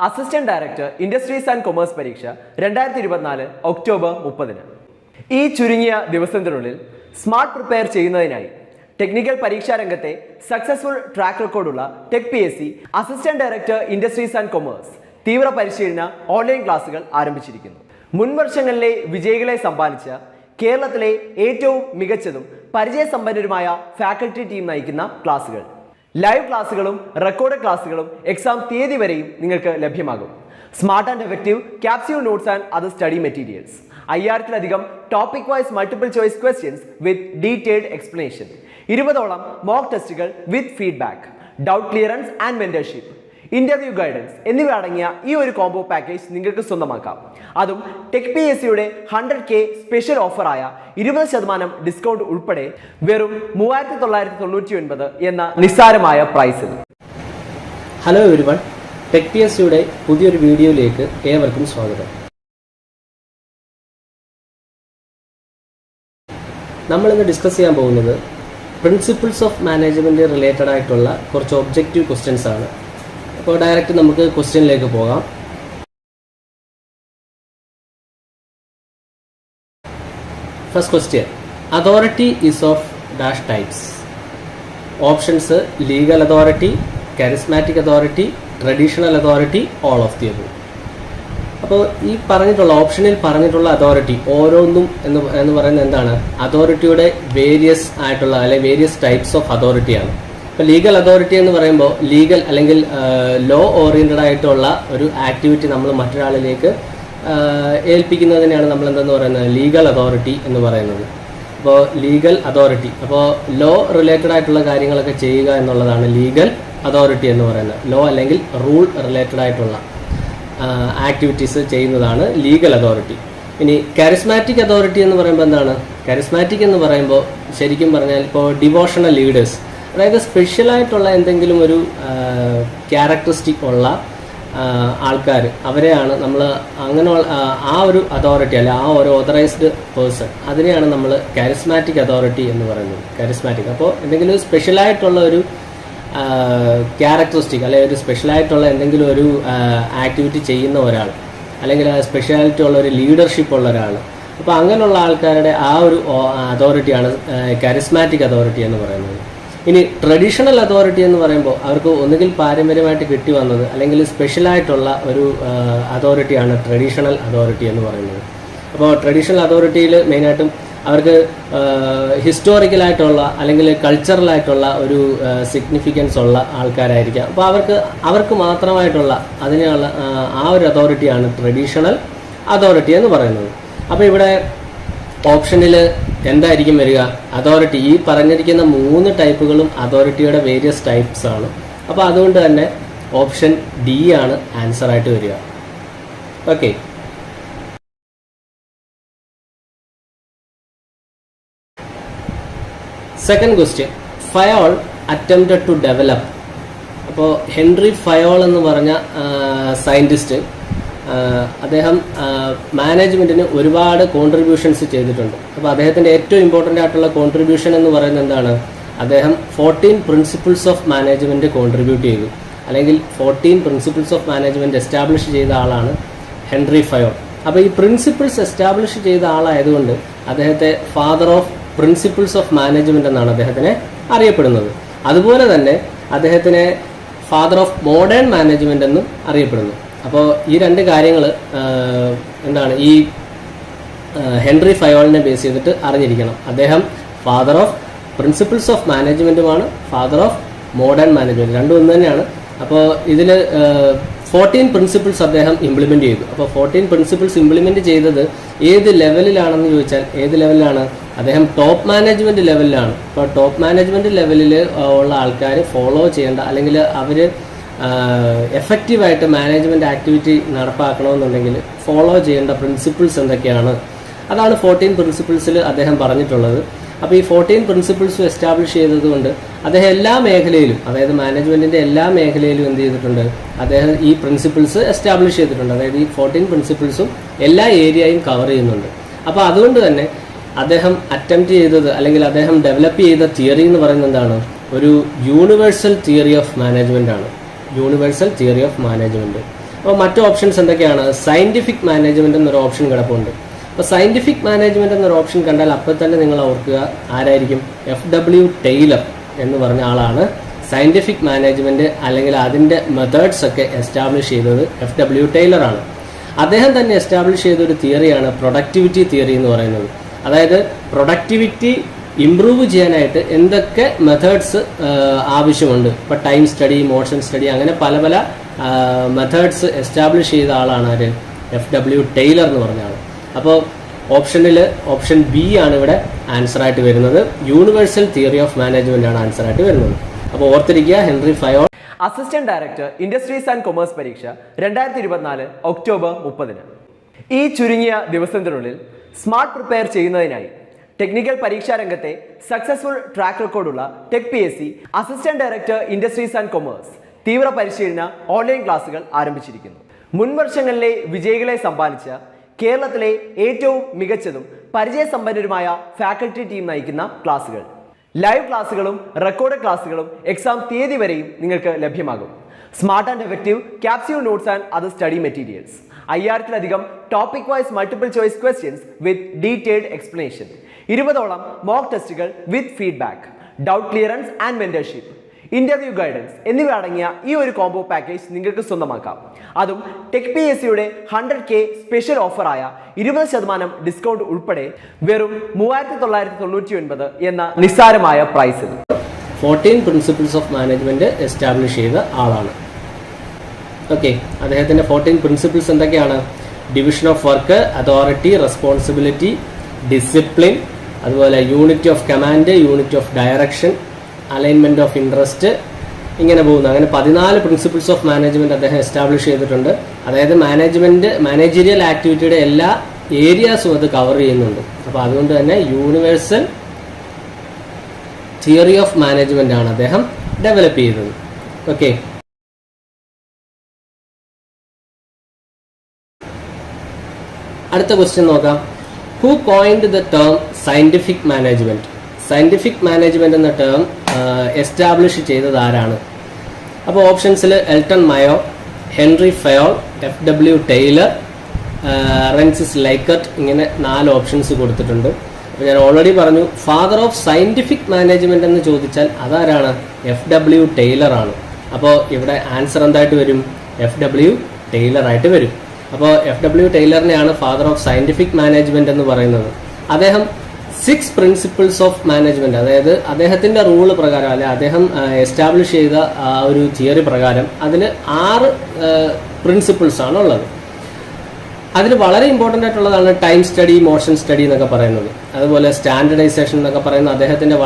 Assistant director industries and commerce പരീക്ഷ 2024 October 30. ഈ ചുരുങ്ങിയ ദിവസത്തിനുള്ളിൽ സ്മാർട്ട് പ്രിപ്പയർ ചെയ്യുന്നതിനായി ടെക്നിക്കൽ പരീക്ഷാ രംഗത്തെ സക്സസ്ഫുൾ ട്രാക്ക് റെക്കോർഡുള്ള tech PSC assistant director industries and commerce തീവ്ര പരിശീലന ഓൺലൈൻ ക്ലാസുകൾ ആരംഭിച്ചിരിക്കുന്നു. മുൻ വർഷങ്ങളിലെ വിജയികളെ സമ്മാനിച്ച കേരളത്തിലെ ഏറ്റവും മികച്ചതും പരിചയസമ്പന്നരുമായ ഫാക്കൽറ്റി ടീം നയിക്കുന്ന ക്ലാസുകൾ, ലൈവ് ക്ലാസുകളും റെക്കോർഡ് ക്ലാസുകളും എക്സാം തീയതി വരെയും നിങ്ങൾക്ക് ലഭ്യമാകും. Smart and effective capsule notes and other study materials, 5000-ലധികം topic wise multiple choice questions with detailed explanation, 20ഓളം മോക്ക് ടെസ്റ്റുകൾ with feedback, doubt clearance and mentorship, interview guidance എന്നിവ അടങ്ങിയ ഈ ഒരു കോംബോ പാക്കേജ് നിങ്ങൾക്ക് സ്വന്തമാക്കാം. അതും ടെക് PSCയുടെ 100K സ്പെഷ്യൽ ഓഫറായ 20% ഡിസ്കൗണ്ട് ഉൾപ്പെടെ വെറും 3999 എന്ന നിസ്സാരമായ പ്രൈസിൽ. ഹലോ എവരിവൺ, ടെക് PSCയുടെ പുതിയൊരു വീഡിയോയിലേക്ക് ഏവർക്കും സ്വാഗതം. നമ്മളിന്ന് ഡിസ്കസ് ചെയ്യാൻ പോകുന്നത് പ്രിൻസിപ്പിൾസ് ഓഫ് മാനേജ്മെൻറ്റ് റിലേറ്റഡ് ആയിട്ടുള്ള കുറച്ച് ഒബ്ജക്റ്റീവ് ക്വസ്റ്റ്യൻസ് ആണ്. അപ്പോൾ ഡയറക്റ്റ് നമുക്ക് ക്വസ്റ്റ്യനിലേക്ക് പോകാം. First question, authority is of dash types. Options: legal authority, charismatic authority, traditional authority, all of the above. അപ്പോൾ ഈ പറഞ്ഞിട്ടുള്ള ഓപ്ഷനിൽ പറഞ്ഞിട്ടുള്ള അതോറിറ്റി ഓരോന്നും എന്ന് പറയുന്നത് എന്താണ്? അതോറിറ്റിയുടെ വേരിയസ് ആയിട്ടുള്ള അല്ലെങ്കിൽ വേരിയസ് ടൈപ്സ് ഓഫ് അതോറിറ്റിയാണ്. ഇപ്പോൾ ലീഗൽ അതോറിറ്റി എന്ന് പറയുമ്പോൾ ലീഗൽ അല്ലെങ്കിൽ ലോ ഓറിയൻറ്റഡ് ആയിട്ടുള്ള ഒരു ആക്ടിവിറ്റി നമ്മൾ മറ്റൊരാളിലേക്ക് ഏൽപ്പിക്കുന്നതിനെയാണ് നമ്മൾ എന്തെന്ന് പറയുന്നത്? ലീഗൽ അതോറിറ്റി എന്ന് പറയുന്നത്. അപ്പോൾ ലീഗൽ അതോറിറ്റി, അപ്പോൾ ലോ റിലേറ്റഡ് ആയിട്ടുള്ള കാര്യങ്ങളൊക്കെ ചെയ്യുക എന്നുള്ളതാണ് ലീഗൽ അതോറിറ്റി എന്ന് പറയുന്നത്. ലോ അല്ലെങ്കിൽ റൂൾ റിലേറ്റഡ് ആയിട്ടുള്ള ആക്ടിവിറ്റീസ് ചെയ്യുന്നതാണ് ലീഗൽ അതോറിറ്റി. ഇനി കരിസ്മാറ്റിക് അതോറിറ്റി എന്ന് പറയുമ്പോൾ എന്താണ്? കരിസ്മാറ്റിക് എന്ന് പറയുമ്പോൾ ശരിക്കും പറഞ്ഞാൽ ഇപ്പോൾ ഡിവോഷണൽ ലീഡേഴ്സ്, അതായത് സ്പെഷ്യലായിട്ടുള്ള എന്തെങ്കിലും ഒരു ക്യാരക്ടറിസ്റ്റിക് ഉള്ള ആൾക്കാർ, അവരെയാണ് നമ്മൾ അങ്ങനെ ആ ഒരു അതോറിറ്റി അല്ല ആ ഒരു ഓതറൈസ്ഡ് പേഴ്സൺ, അതിനെയാണ് നമ്മൾ കരിസ്മാറ്റിക് അതോറിറ്റി എന്ന് പറയുന്നത്. കരിസ്മാറ്റിക് അപ്പോൾ എന്തെങ്കിലും സ്പെഷ്യലായിട്ടുള്ള ഒരു ക്യാരക്ടറിസ്റ്റിക് അല്ലെങ്കിൽ ഒരു സ്പെഷ്യലായിട്ടുള്ള എന്തെങ്കിലും ഒരു ആക്ടിവിറ്റി ചെയ്യുന്ന ഒരാൾ, അല്ലെങ്കിൽ സ്പെഷ്യാലിറ്റി ഉള്ള ഒരു ലീഡർഷിപ്പ് ഉള്ള ഒരാൾ, അപ്പോൾ അങ്ങനെയുള്ള ആൾക്കാരുടെ ആ ഒരു അതോറിറ്റിയാണ് കരിസ്മാറ്റിക് അതോറിറ്റി എന്ന് പറയുന്നത്. ഇനി ട്രഡീഷണൽ അതോറിറ്റി എന്ന് പറയുമ്പോൾ അവർക്ക് ഒന്നുകിൽ പാരമ്പര്യമായിട്ട് കിട്ടി വന്നത് അല്ലെങ്കിൽ സ്പെഷ്യലായിട്ടുള്ള ഒരു അതോറിറ്റിയാണ് ട്രഡീഷണൽ അതോറിറ്റി എന്ന് പറയുന്നത്. അപ്പോൾ ട്രഡീഷണൽ അതോറിറ്റിയിൽ മെയിനായിട്ടും അവർക്ക് ഹിസ്റ്റോറിക്കലായിട്ടുള്ള അല്ലെങ്കിൽ കൾച്ചറലായിട്ടുള്ള ഒരു സിഗ്നിഫിക്കൻസ് ഉള്ള ആൾക്കാരായിരിക്കാം. അപ്പോൾ അവർക്ക് മാത്രമായിട്ടുള്ള അതിനുള്ള ആ ഒരു അതോറിറ്റിയാണ് ട്രഡീഷണൽ അതോറിറ്റി എന്ന് പറയുന്നത്. അപ്പോൾ ഇവിടെ ഓപ്ഷനിൽ എന്തായിരിക്കും വരിക? അതോറിറ്റി. ഈ പറഞ്ഞിരിക്കുന്ന 3 ടൈപ്പുകളും അതോറിറ്റിയുടെ വേരിയസ് ടൈപ്സ് ആണ്. അപ്പോൾ അതുകൊണ്ട് തന്നെ ഓപ്ഷൻ D ആണ് ആൻസർ ആയിട്ട് വരിക. Okay. Second question, Fayol attempted to develop. അപ്പോൾ ഹെൻറി ഫയോൾ എന്ന് പറഞ്ഞ സയൻറ്റിസ്റ്റ്, അദ്ദേഹം മാനേജ്മെൻറ്റിന് ഒരുപാട് കോൺട്രിബ്യൂഷൻസ് ചെയ്തിട്ടുണ്ട്. അപ്പോൾ അദ്ദേഹത്തിൻ്റെ ഏറ്റവും ഇമ്പോർട്ടൻ്റ് ആയിട്ടുള്ള കോൺട്രിബ്യൂഷൻ എന്ന് പറയുന്നത് എന്താണ്? അദ്ദേഹം 14 പ്രിൻസിപ്പിൾസ് ഓഫ് മാനേജ്മെൻറ്റ് കോൺട്രിബ്യൂട്ട് ചെയ്തു, അല്ലെങ്കിൽ 14 പ്രിൻസിപ്പിൾസ് ഓഫ് മാനേജ്മെൻറ്റ് എസ്റ്റാബ്ലിഷ് ചെയ്ത ആളാണ് ഹെൻറി ഫയോൾ. അപ്പോൾ ഈ പ്രിൻസിപ്പിൾസ് എസ്റ്റാബ്ലിഷ് ചെയ്ത ആളായതുകൊണ്ട് അദ്ദേഹത്തെ father of principles of management എന്നാണ് അദ്ദേഹത്തിനെ അറിയപ്പെടുന്നത്. അതുപോലെ തന്നെ അദ്ദേഹത്തിനെ ഫാദർ ഓഫ് മോഡേൺ മാനേജ്മെൻറ്റ് എന്നും അറിയപ്പെടുന്നു. അപ്പോൾ ഈ 2 കാര്യങ്ങൾ എന്താണ് ഈ ഹെൻറി ഫയോളിനെ ബേസ് ചെയ്തിട്ട് അറിഞ്ഞിരിക്കണം. അദ്ദേഹം ഫാദർ ഓഫ് പ്രിൻസിപ്പിൾസ് ഓഫ് മാനേജ്മെൻറ്റുമാണ്, ഫാദർ ഓഫ് മോഡേൺ മാനേജ്മെൻറ്റ്, രണ്ടും ഒന്ന് തന്നെയാണ്. അപ്പോൾ ഇതിൽ 14 പ്രിൻസിപ്പിൾസ് അദ്ദേഹം ഇംപ്ലിമെൻ്റ് ചെയ്തു. അപ്പോൾ 14 പ്രിൻസിപ്പിൾസ് ഇംപ്ലിമെൻ്റ് ചെയ്തത് ഏത് ലെവലിലാണെന്ന് ചോദിച്ചാൽ ഏത് ലെവലിലാണ്? അദ്ദേഹം ടോപ്പ് മാനേജ്മെൻറ്റ് ലെവലിലാണ്. അപ്പോൾ ടോപ്പ് മാനേജ്മെൻറ്റ് ലെവലിൽ ഉള്ള ആൾക്കാർ ഫോളോ ചെയ്യേണ്ട അല്ലെങ്കിൽ അവർ എഫക്റ്റീവായിട്ട് മാനേജ്മെൻറ്റ് ആക്ടിവിറ്റി നടപ്പാക്കണമെന്നുണ്ടെങ്കിൽ ഫോളോ ചെയ്യേണ്ട പ്രിൻസിപ്പിൾസ് എന്തൊക്കെയാണ്? അതാണ് 14 പ്രിൻസിപ്പിൾസിൽ അദ്ദേഹം പറഞ്ഞിട്ടുള്ളത്. അപ്പോൾ ഈ 14 പ്രിൻസിപ്പിൾസും എസ്റ്റാബ്ലിഷ് ചെയ്തതുകൊണ്ട് അദ്ദേഹം എല്ലാ മേഖലയിലും, അതായത് മാനേജ്മെൻറ്റിൻ്റെ എല്ലാ മേഖലയിലും എന്ത് ചെയ്തിട്ടുണ്ട്? അദ്ദേഹം ഈ പ്രിൻസിപ്പിൾസ് എസ്റ്റാബ്ലിഷ് ചെയ്തിട്ടുണ്ട്. അതായത് ഈ 14 പ്രിൻസിപ്പിൾസും എല്ലാ ഏരിയയും കവർ ചെയ്യുന്നുണ്ട്. അപ്പോൾ അതുകൊണ്ട് തന്നെ അദ്ദേഹം അറ്റംപ്റ്റ് ചെയ്തത് അല്ലെങ്കിൽ അദ്ദേഹം ഡെവലപ്പ് ചെയ്ത തിയറി എന്ന് പറയുന്നത് എന്താണ്? ഒരു യൂണിവേഴ്സൽ തിയറി ഓഫ് മാനേജ്മെൻ്റ് ആണ്. Universal theory of management. അപ്പോൾ മറ്റു ഓപ്ഷൻസ് എന്തൊക്കെയാണ്? സയൻറ്റിഫിക് മാനേജ്മെൻറ്റ് എന്നൊരു ഓപ്ഷൻ കിടപ്പുണ്ട്. അപ്പോൾ സയൻറ്റിഫിക് മാനേജ്മെൻറ്റ് എന്നൊരു ഓപ്ഷൻ കണ്ടാൽ അപ്പോൾ തന്നെ നിങ്ങൾ ഓർക്കുക ആരായിരിക്കും? FW ടൈലർ എന്ന് പറഞ്ഞ ആളാണ് സയൻറ്റിഫിക് മാനേജ്മെൻറ്റ് അല്ലെങ്കിൽ അതിൻ്റെ മെത്തേഡ്സ് ഒക്കെ എസ്റ്റാബ്ലിഷ് ചെയ്തത് FW ടൈലറാണ്. അദ്ദേഹം തന്നെ എസ്റ്റാബ്ലിഷ് ചെയ്തൊരു തിയറിയാണ് പ്രൊഡക്ടിവിറ്റി തിയറി എന്ന് പറയുന്നത്. അതായത് പ്രൊഡക്ടിവിറ്റി ഇംപ്രൂവ് ചെയ്യാനായിട്ട് എന്തൊക്കെ മെത്തേഡ്സ് ആവശ്യമുണ്ട്. ഇപ്പോൾ ടൈം സ്റ്റഡി, മോഷൻ സ്റ്റഡി, അങ്ങനെ പല പല മെത്തേഡ്സ് എസ്റ്റാബ്ലിഷ് ചെയ്ത ആളാണ് ആര്? FW ടൈലർ എന്ന് പറഞ്ഞ ആൾ. അപ്പോൾ ഓപ്ഷൻ ബി ആണ് ഇവിടെ ആൻസറായിട്ട് വരുന്നത്. യൂണിവേഴ്സൽ തിയറി ഓഫ് മാനേജ്മെന്റ് ആണ് ആൻസറായിട്ട് വരുന്നത്. അപ്പോൾ ഓർത്തിരിക്കുക, Henry Fayol assistant director industries and commerce പരീക്ഷ 2024 ഒക്ടോബർ 30. ഈ ചുരുങ്ങിയ ദിവസത്തിനുള്ളിൽ സ്മാർട്ട് പ്രിപ്പയർ ചെയ്യുന്നതിനായി ടെക്നിക്കൽ പരീക്ഷാ രംഗത്തെ സക്സസ്ഫുൾ ട്രാക്ക് റെക്കോർഡുള്ള tech PSC assistant director industries and commerce തീവ്ര പരിശീലന ഓൺലൈൻ ക്ലാസുകൾ ആരംഭിച്ചിരിക്കുന്നു. മുൻ വർഷങ്ങളിലെ വിജയികളെ സമ്പാദിച്ച കേരളത്തിലെ ഏറ്റവും മികച്ചതും പരിചയസമ്പന്നരുമായ ഫാക്കൽറ്റി ടീം നയിക്കുന്ന ക്ലാസുകൾ, ലൈവ് ക്ലാസുകളും റെക്കോർഡ് ക്ലാസുകളും എക്സാം തീയതി വരെയും നിങ്ങൾക്ക് ലഭ്യമാകും. Smart and effective capsule notes and other study materials, 5000-ലധികം topic wise multiple choice questions with detailed explanation, 20ഓളം മോക്ക് ടെസ്റ്റുകൾ with feedback, doubt clearance and mentorship, interview guidance എന്നിവ അടങ്ങിയ ഈ ഒരു കോംബോ പാക്കേജ് നിങ്ങൾക്ക് സ്വന്തമാക്കാം. അതും ടെക് PSCയുടെ 100K സ്പെഷ്യൽ ഓഫറായ 20% ഡിസ്കൗണ്ട് ഉൾപ്പെടെ വെറും 3999 എന്ന നിസ്സാരമായ പ്രൈസിൽ 14 പ്രിൻസിപ്പിൾസ് ഓഫ് മാനേജ്മെന്റ് എസ്റ്റാബ്ലിഷ് ചെയ്ത ആളാണ്. ഓക്കെ, അദ്ദേഹത്തിന്റെ 14 പ്രിൻസിപ്പിൾസ് എന്തൊക്കെയാണ്? Division of work, authority, responsibility, discipline, അതുപോലെ unity of command, unity of direction, alignment of interest, ഇങ്ങനെ പോകുന്നു. അങ്ങനെ 14 പ്രിൻസിപ്പിൾസ് ഓഫ് മാനേജ്മെന്റ് അദ്ദേഹം എസ്റ്റാബ്ലിഷ് ചെയ്തിട്ടുണ്ട്. അതായത് മാനേജീരിയൽ ആക്ടിവിറ്റിയുടെ എല്ലാ ഏരിയാസും അത് കവർ ചെയ്യുന്നുണ്ട്. അപ്പോൾ അതുകൊണ്ട് തന്നെ യൂണിവേഴ്സൽ തിയറി ഓഫ് മാനേജ്മെന്റ് ആണ് അദ്ദേഹം ഡെവലപ്പ് ചെയ്തത്. ഓക്കെ, അടുത്ത ക്വസ്റ്റ്യൻ നോക്കാം. Who coined the term scientific management? Scientific management എന്ന ടേം എസ്റ്റാബ്ലിഷ് ചെയ്തത് ആരാണ്? അപ്പോൾ ഓപ്ഷൻസിൽ എൽട്ടൺ മയോ, Henry Fayol, FW Taylor, Rensis Likert, ഇങ്ങനെ 4 ഓപ്ഷൻസ് കൊടുത്തിട്ടുണ്ട്. അപ്പോൾ ഞാൻ ഓൾറെഡി പറഞ്ഞു, ഫാദർ ഓഫ് സയന്റിഫിക് മാനേജ്മെന്റ് എന്ന് ചോദിച്ചാൽ അതാരാണ്? FW ടൈലർ ആണ്. അപ്പോൾ ഇവിടെ ആൻസർ എന്തായിട്ട് വരും? FW ടൈലർ ആയിട്ട് വരും. അപ്പോൾ FW ടൈലറിനെയാണ് ഫാദർ ഓഫ് സയന്റിഫിക് മാനേജ്മെന്റ് എന്ന് പറയുന്നത്. അദ്ദേഹം 6 പ്രിൻസിപ്പിൾസ് ഓഫ് മാനേജ്മെന്റ്, അതായത് അദ്ദേഹത്തിന്റെ റൂള് പ്രകാരം അല്ലെ അദ്ദേഹം എസ്റ്റാബ്ലിഷ് ചെയ്ത ആ ഒരു തിയറി പ്രകാരം അതിൽ 6 പ്രിൻസിപ്പിൾസ് ആണ് ഉള്ളത്. അതിൽ വളരെ ഇമ്പോർട്ടൻ്റ് ആയിട്ടുള്ളതാണ് ടൈം സ്റ്റഡി, മോഷൻ സ്റ്റഡി എന്നൊക്കെ പറയുന്നത്. അതുപോലെ സ്റ്റാൻഡർഡൈസേഷൻ എന്നൊക്കെ പറയുന്നത് അദ്ദേഹത്തിന്റെ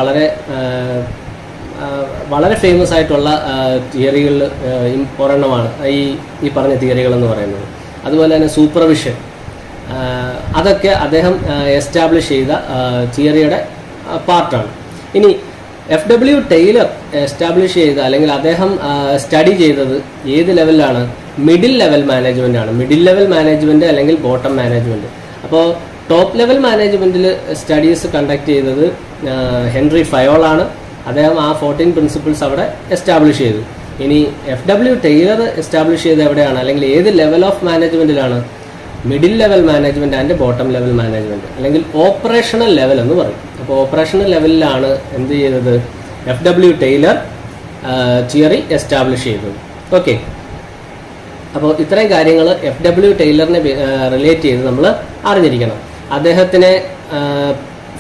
വളരെ ഫേമസ് ആയിട്ടുള്ള തിയറികളിൽ ഒരെണ്ണമാണ് ഈ പറഞ്ഞ തിയറികൾ എന്ന് പറയുന്നത്. അതുപോലെ തന്നെ സൂപ്പർവിഷൻ, അതൊക്കെ അദ്ദേഹം എസ്റ്റാബ്ലിഷ് ചെയ്ത തിയറിയുടെ പാർട്ടാണ്. ഇനി FW ടൈലർ എസ്റ്റാബ്ലിഷ് ചെയ്ത അല്ലെങ്കിൽ അദ്ദേഹം സ്റ്റഡി ചെയ്തത് ഏത് ലെവലിലാണ്? മിഡിൽ ലെവൽ മാനേജ്മെന്റ് ആണ്. മിഡിൽ ലെവൽ മാനേജ്മെന്റ് അല്ലെങ്കിൽ ബോട്ടം മാനേജ്മെന്റ്. അപ്പോൾ ടോപ്പ് ലെവൽ മാനേജ്മെന്റിൽ സ്റ്റഡീസ് കണ്ടക്ട് ചെയ്തത് ഹെൻറി ഫയോൾ ആണ്. അദ്ദേഹം ആ 14 പ്രിൻസിപ്പിൾസ് അവിടെ എസ്റ്റാബ്ലിഷ് ചെയ്തു. ഇനി FW ടൈലർ എസ്റ്റാബ്ലിഷ് ചെയ്ത് എവിടെയാണ് അല്ലെങ്കിൽ ഏത് ലെവൽ ഓഫ് മാനേജ്മെന്റിലാണ്? Middle level management and bottom level management, അല്ലെങ്കിൽ ഓപ്പറേഷണൽ ലെവൽ എന്ന് പറയും. അപ്പോൾ ഓപ്പറേഷണൽ ലെവലിലാണ് എന്ത് ചെയ്തത്? FW ടൈലർ തിയറി എസ്റ്റാബ്ലിഷ് ചെയ്തത്. ഓക്കെ, അപ്പോൾ ഇത്രയും കാര്യങ്ങൾ FW ടൈലറിനെ റിലേറ്റ് ചെയ്ത് നമ്മൾ അറിഞ്ഞിരിക്കണം. അദ്ദേഹത്തിനെ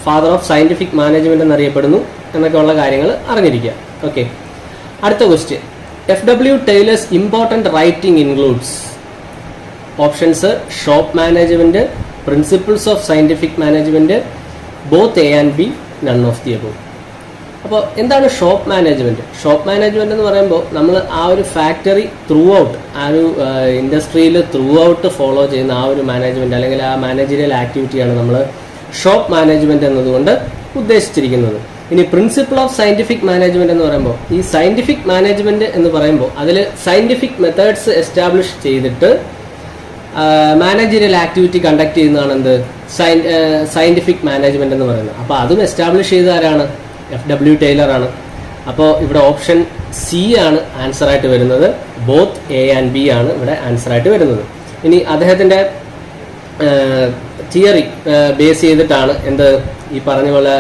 ഫാദർ ഓഫ് സയന്റിഫിക് മാനേജ്മെന്റ് എന്നറിയപ്പെടുന്നു എന്നൊക്കെയുള്ള കാര്യങ്ങൾ അറിഞ്ഞിരിക്കുക. ഓക്കെ, അടുത്ത question. FW Taylor's important writing includes options shop management, principles of scientific management, both A and B, none of the above. അപ്പോൾ എന്താണ് ഷോപ്പ് മാനേജ്മെന്റ്? ഷോപ്പ് മാനേജ്മെന്റ് എന്ന് പറയുമ്പോൾ നമ്മൾ ആ ഒരു ഫാക്ടറി ത്രൂ ഔട്ട്, ആ ഒരു ഇൻഡസ്ട്രിയിൽ ത്രൂ ഔട്ട് ഫോളോ ചെയ്യുന്ന ആ ഒരു മാനേജ്മെന്റ് അല്ലെങ്കിൽ ആ മാനേജറിയൽ ആക്ടിവിറ്റിയാണ് നമ്മൾ ഷോപ്പ് മാനേജ്മെന്റ് എന്നതുകൊണ്ട് ഉദ്ദേശിച്ചിരിക്കുന്നത്. ഇനി പ്രിൻസിപ്പിൾ ഓഫ് സയന്റിഫിക് മാനേജ്മെന്റ് എന്ന് പറയുമ്പോൾ ഈ സയന്റിഫിക് മാനേജ്മെന്റ് എന്ന് പറയുമ്പോൾ അതിൽ സയന്റിഫിക് മെത്തേഡ്സ് എസ്റ്റാബ്ലിഷ് ചെയ്തിട്ട് മാനേജറിയൽ ആക്ടിവിറ്റി കണ്ടക്ട് ചെയ്യുന്നതാണ് എന്ത്? സയന്റിഫിക് മാനേജ്മെന്റ് എന്ന് പറയുന്നത്. അപ്പോൾ അതും എസ്റ്റാബ്ലിഷ് ചെയ്ത ആരാണ്? FW ടൈലർ ആണ്. അപ്പോൾ ഇവിടെ ഓപ്ഷൻ സി ആണ് ആൻസർ ആയിട്ട് വരുന്നത്. ബോത്ത് എ ആൻഡ് ബി ആണ് ഇവിടെ ആൻസർ ആയിട്ട് വരുന്നത്. ഇനി അദ്ദേഹത്തിൻ്റെ തിയറി ബേസ് ചെയ്തിട്ടാണ് എന്ത് ഈ പറഞ്ഞ പോലെ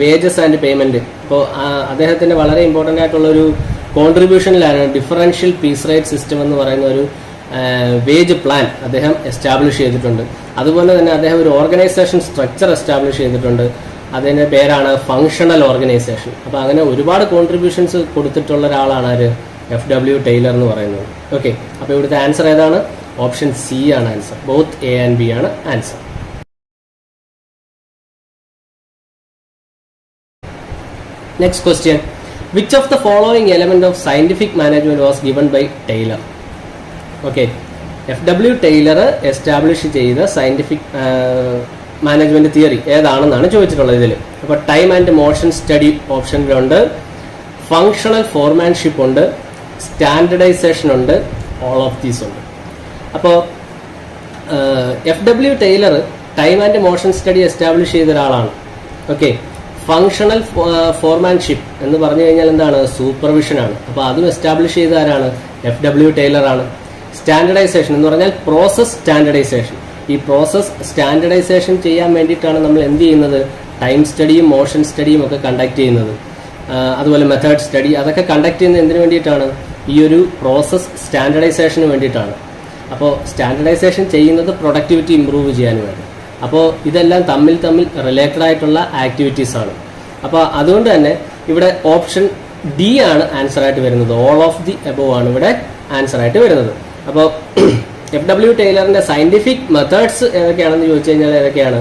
വേജസ് ആൻഡ് പേയ്മെൻറ്റ്. ഇപ്പോൾ അദ്ദേഹത്തിൻ്റെ വളരെ ഇമ്പോർട്ടൻ്റ് ആയിട്ടുള്ളൊരു കോൺട്രിബ്യൂഷനിലാണ് ഡിഫറൻഷ്യൽ പീസ് റേറ്റ് സിസ്റ്റം എന്ന് പറയുന്ന ഒരു വേജ് പ്ലാൻ അദ്ദേഹം എസ്റ്റാബ്ലിഷ് ചെയ്തിട്ടുണ്ട്. അതുപോലെ തന്നെ അദ്ദേഹം ഒരു ഓർഗനൈസേഷൻ സ്ട്രക്ചർ എസ്റ്റാബ്ലിഷ് ചെയ്തിട്ടുണ്ട്. അതിൻ്റെ പേരാണ് ഫങ്ഷണൽ ഓർഗനൈസേഷൻ. അപ്പോൾ അങ്ങനെ ഒരുപാട് കോൺട്രിബ്യൂഷൻസ് കൊടുത്തിട്ടുള്ള ഒരാളാണ് ആര്? FW ടൈലർ എന്ന് പറയുന്നത്. ഓക്കെ, അപ്പോൾ ഇവിടുത്തെ ആൻസർ ഏതാണ്? ഓപ്ഷൻ സി ആണ് answer. Both A and B ആണ് answer. Next question, which of the following element of scientific management was given by Taylor? Okay, FW Taylor establish ചെയ്ത സയന്റിഫിക് മാനേജ്മെന്റ് തിയറി ഏതാണെന്നാണ് ചോദിച്ചിട്ടുള്ളത് ഇതിൽ. അപ്പോൾ ടൈം ആൻഡ് മോഷൻ സ്റ്റഡി ഓപ്ഷനിലുണ്ട്, functional foremanship ഉണ്ട്, standardization ഉണ്ട്, all of these ഉണ്ട്. അപ്പോൾ FW Taylor time and motion study establish ചെയ്ത ഒരാളാണ്. ഓക്കെ, ഫങ്ഷണൽ ഫോർമാൻഷിപ്പ് എന്ന് പറഞ്ഞു കഴിഞ്ഞാൽ എന്താണ്? സൂപ്പർവിഷനാണ്. അപ്പോൾ അതും എസ്റ്റാബ്ലിഷ് ചെയ്ത ആരാണ്? FW ടൈലർ ആണ്. സ്റ്റാൻഡർഡൈസേഷൻ എന്ന് പറഞ്ഞാൽ പ്രോസസ് സ്റ്റാൻഡർഡൈസേഷൻ. ഈ പ്രോസസ് സ്റ്റാൻഡർഡൈസേഷൻ ചെയ്യാൻ വേണ്ടിയിട്ടാണ് നമ്മൾ എന്ത് ചെയ്യുന്നത്? ടൈം സ്റ്റഡിയും മോഷൻ സ്റ്റഡിയും ഒക്കെ കണ്ടക്ട് ചെയ്യുന്നത്. അതുപോലെ മെത്തേഡ് സ്റ്റഡി അതൊക്കെ കണ്ടക്ട് ചെയ്യുന്നത് എന്തിനു വേണ്ടിയിട്ടാണ്? ഈ ഒരു പ്രോസസ് സ്റ്റാൻഡർഡൈസേഷന് വേണ്ടിയിട്ടാണ്. അപ്പോൾ സ്റ്റാൻഡർഡൈസേഷൻ ചെയ്യുന്നത് പ്രൊഡക്ടിവിറ്റി ഇമ്പ്രൂവ് ചെയ്യാൻ വേണ്ടി. അപ്പോൾ ഇതെല്ലാം തമ്മിൽ റിലേറ്റഡ് ആയിട്ടുള്ള ആക്ടിവിറ്റീസ് ആണ്. അപ്പോൾ അതുകൊണ്ട് തന്നെ ഇവിടെ ഓപ്ഷൻ ഡി ആണ് ആൻസർ ആയിട്ട് വരുന്നത്. ഓൾ ഓഫ് ദി എബോവ് ആണ് ഇവിടെ ആൻസർ ആയിട്ട് വരുന്നത്. അപ്പോൾ FW ടൈലറിന്റെ സയന്റിഫിക് മെത്തേഡ്സ് ഏതൊക്കെയാണെന്ന് ചോദിച്ചു കഴിഞ്ഞാൽ ഏതൊക്കെയാണ്?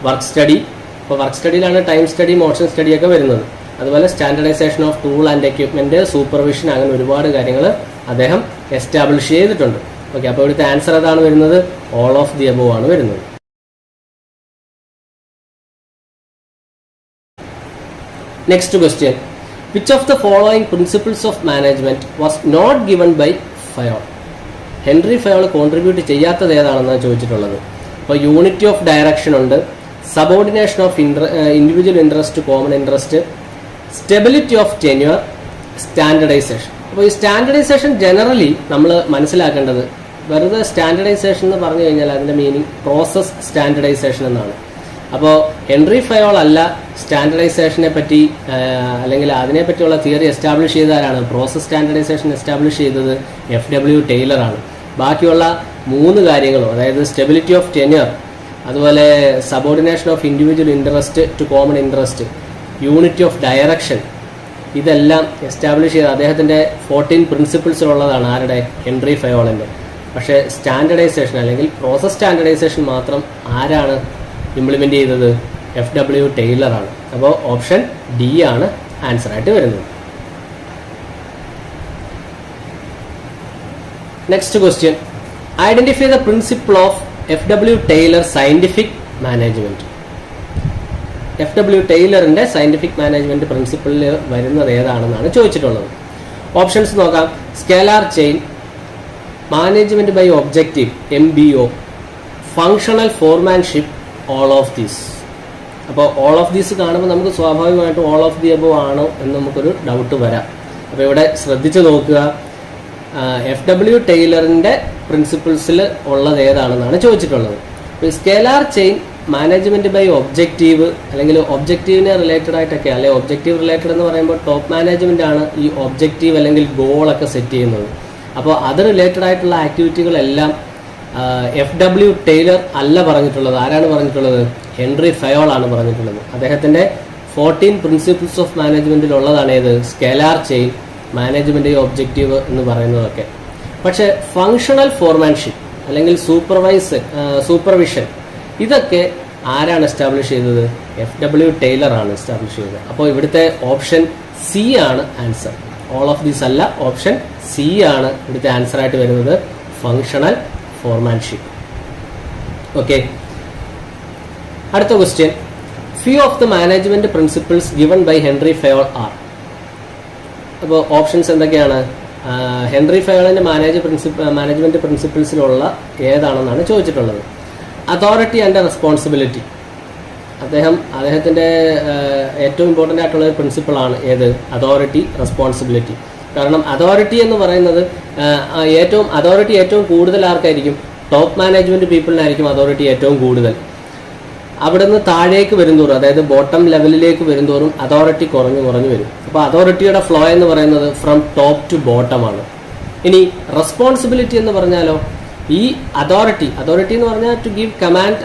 Work study. അപ്പോൾ വർക്ക് സ്റ്റഡിയിലാണ് ടൈം സ്റ്റഡി, മോഷൻ സ്റ്റഡി ഒക്കെ വരുന്നത്. അതുപോലെ standardization of tool and equipment, supervision, അങ്ങനെ ഒരുപാട് കാര്യങ്ങൾ അദ്ദേഹം എസ്റ്റാബ്ലിഷ് ചെയ്തിട്ടുണ്ട്. ഓക്കെ, അപ്പോൾ ഇവിടുത്തെ ആൻസർ ഏതാണ് വരുന്നത്? ഓൾ ഓഫ് ദി എബോവ് ആണ് വരുന്നത്. Next question, which of the following principles of management was not given by Fayol? Henri Fayol contribute ചെയ്യാത്തത് ഏതാണെന്നാണ് ചോദിച്ചിട്ടുള്ളത്. അപ്പോൾ യൂണിറ്റി ഓഫ് ഡയറക്ഷൻ ഉണ്ട്, subordination of individual interest, common interest, stability of tenure, standardization. അപ്പോൾ ഈ standardisation generally നമ്മൾ മനസ്സിലാക്കേണ്ടത് വെറുതെ സ്റ്റാൻഡർഡൈസേഷൻ എന്ന് പറഞ്ഞു കഴിഞ്ഞാൽ അതിൻ്റെ മീനിങ് പ്രോസസ് സ്റ്റാൻഡർഡൈസേഷൻ എന്നാണ്. അപ്പോൾ ഹെൻറി ഫയോൾ അല്ല സ്റ്റാൻഡർഡൈസേഷനെ പറ്റി അല്ലെങ്കിൽ അതിനെപ്പറ്റിയുള്ള തിയറി എസ്റ്റാബ്ലിഷ് ചെയ്തവരാണ്. പ്രോസസ് സ്റ്റാൻഡർഡൈസേഷൻ എസ്റ്റാബ്ലിഷ് ചെയ്തത് FW ടൈലറാണ്. ബാക്കിയുള്ള 3 കാര്യങ്ങളും, അതായത് സ്റ്റെബിലിറ്റി ഓഫ് ടെന്യൂർ, അതുപോലെ subordination of individual interest to common interest, unity of direction, ഇതെല്ലാം എസ്റ്റാബ്ലിഷ് ചെയ്ത അദ്ദേഹത്തിൻ്റെ 14 പ്രിൻസിപ്പിൾസിലുള്ളതാണ്. ആരുടെ? ഹെൻറി ഫയോളിൻ്റെ. പക്ഷേ സ്റ്റാൻഡർഡൈസേഷൻ അല്ലെങ്കിൽ പ്രോസസ് സ്റ്റാൻഡർഡൈസേഷൻ മാത്രം ആരാണ് ഇംപ്ലിമെൻ്റ് ചെയ്തത്? FW ടൈലറാണ്. അപ്പോൾ ഓപ്ഷൻ ഡി ആണ് ആൻസർ ആയിട്ട് വരുന്നത്. Next question, identify the principle of FW Taylor scientific management. FW ടൈലറിന്റെ സയന്റിഫിക് മാനേജ്മെന്റ് പ്രിൻസിപ്പിളിൽ വരുന്നത് ഏതാണെന്നാണ് ചോദിച്ചിട്ടുള്ളത്. ഓപ്ഷൻസ് നോക്കാം. Scalar chain, management by objective MBO, functional foremanship, all of these. അപ്പോൾ ഓൾ ഓഫ് ദീസ് കാണുമ്പോൾ നമുക്ക് സ്വാഭാവികമായിട്ടും ഓൾ ഓഫ് ദി എബോവ് ആണോ എന്ന് നമുക്കൊരു ഡൗട്ട് വരാം. അപ്പോൾ ഇവിടെ ശ്രദ്ധിച്ച് നോക്കുക, FW ടൈലറിൻ്റെ പ്രിൻസിപ്പിൾസിൽ ഉള്ളത് ഏതാണെന്നാണ് ചോദിച്ചിട്ടുള്ളത്. അപ്പോൾ scalar chain, management by objective അല്ലെങ്കിൽ ഒബ്ജക്റ്റീവിനെ റിലേറ്റഡ് ആയിട്ടൊക്കെ, അല്ലെങ്കിൽ ഒബ്ജക്റ്റീവ് റിലേറ്റഡ് എന്ന് പറയുമ്പോൾ ടോപ്പ് മാനേജ്മെന്റ് ആണ് ഈ ഒബ്ജക്റ്റീവ് അല്ലെങ്കിൽ ഗോളൊക്കെ സെറ്റ് ചെയ്യുന്നത്. അപ്പോൾ അത് റിലേറ്റഡ് ആയിട്ടുള്ള ആക്ടിവിറ്റികളെല്ലാം FW ടൈലർ അല്ല പറഞ്ഞിട്ടുള്ളത്. ആരാണ് പറഞ്ഞിട്ടുള്ളത്? ഹെൻറി ഫയോൾ ആണ് പറഞ്ഞിട്ടുള്ളത്. അദ്ദേഹത്തിൻ്റെ 14 പ്രിൻസിപ്പിൾസ് ഓഫ് മാനേജ്മെന്റിലുള്ളതാണ് ഏത്? സ്കേലാർ ചെയിൻ, മാനേജ്മെന്റ് ഒബ്ജക്റ്റീവ് എന്ന് പറയുന്നതൊക്കെ. പക്ഷേ ഫങ്ഷണൽ ഫോർമാൻഷിപ്പ് അല്ലെങ്കിൽ സൂപ്പർവിഷൻ ഇതൊക്കെ ആരാണ് എസ്റ്റാബ്ലിഷ് ചെയ്തത്? FW ടൈലർ ആണ് എസ്റ്റാബ്ലിഷ് ചെയ്തത്. അപ്പോൾ ഇവിടുത്തെ ഓപ്ഷൻ സി ആണ് ആൻസർ. ഓൾ ഓഫ് ദീസ് അല്ല, ഓപ്ഷൻ സി ആണ് ഇവിടുത്തെ ആൻസർ ആയിട്ട് വരുന്നത്, ഫങ്ഷണൽ ഫോർമാൻഷിപ്പ്. ഓക്കെ, അടുത്ത question, few of the management principles given by Henri Fayol are. അപ്പോൾ ഓപ്ഷൻസ് എന്തൊക്കെയാണ്? ഹെൻറി ഫയോളിന്റെ മാനേജ്മെന്റ് പ്രിൻസിപ്പിൾസിലുള്ള ഏതാണെന്നാണ് ചോദിച്ചിട്ടുള്ളത്. അതോറിറ്റി ആൻഡ് റെസ്പോൺസിബിലിറ്റി, അദ്ദേഹത്തിൻ്റെ ഏറ്റവും ഇമ്പോർട്ടൻ്റ് ആയിട്ടുള്ള ഒരു പ്രിൻസിപ്പിളാണ് ഏത്? Authority, responsibility. കാരണം അതോറിറ്റി എന്ന് പറയുന്നത് ഏറ്റവും കൂടുതൽ ആർക്കായിരിക്കും? ടോപ്പ് മാനേജ്മെന്റ് പീപ്പിളിനായിരിക്കും അതോറിറ്റി ഏറ്റവും കൂടുതൽ. അവിടുന്ന് താഴേക്ക് വരുന്തോറും, അതായത് ബോട്ടം ലെവലിലേക്ക് വരുന്തോറും അതോറിറ്റി കുറഞ്ഞു വരും. അപ്പോൾ അതോറിറ്റിയുടെ ഫ്ലോ എന്ന് പറയുന്നത് ഫ്രം ടോപ്പ് ടു ബോട്ടം ആണ്. ഇനി റെസ്പോൺസിബിലിറ്റി എന്ന് പറഞ്ഞാലോ, ഈ അതോറിറ്റി എന്ന് പറഞ്ഞാൽ ടു ഗിവ് കമാൻഡ്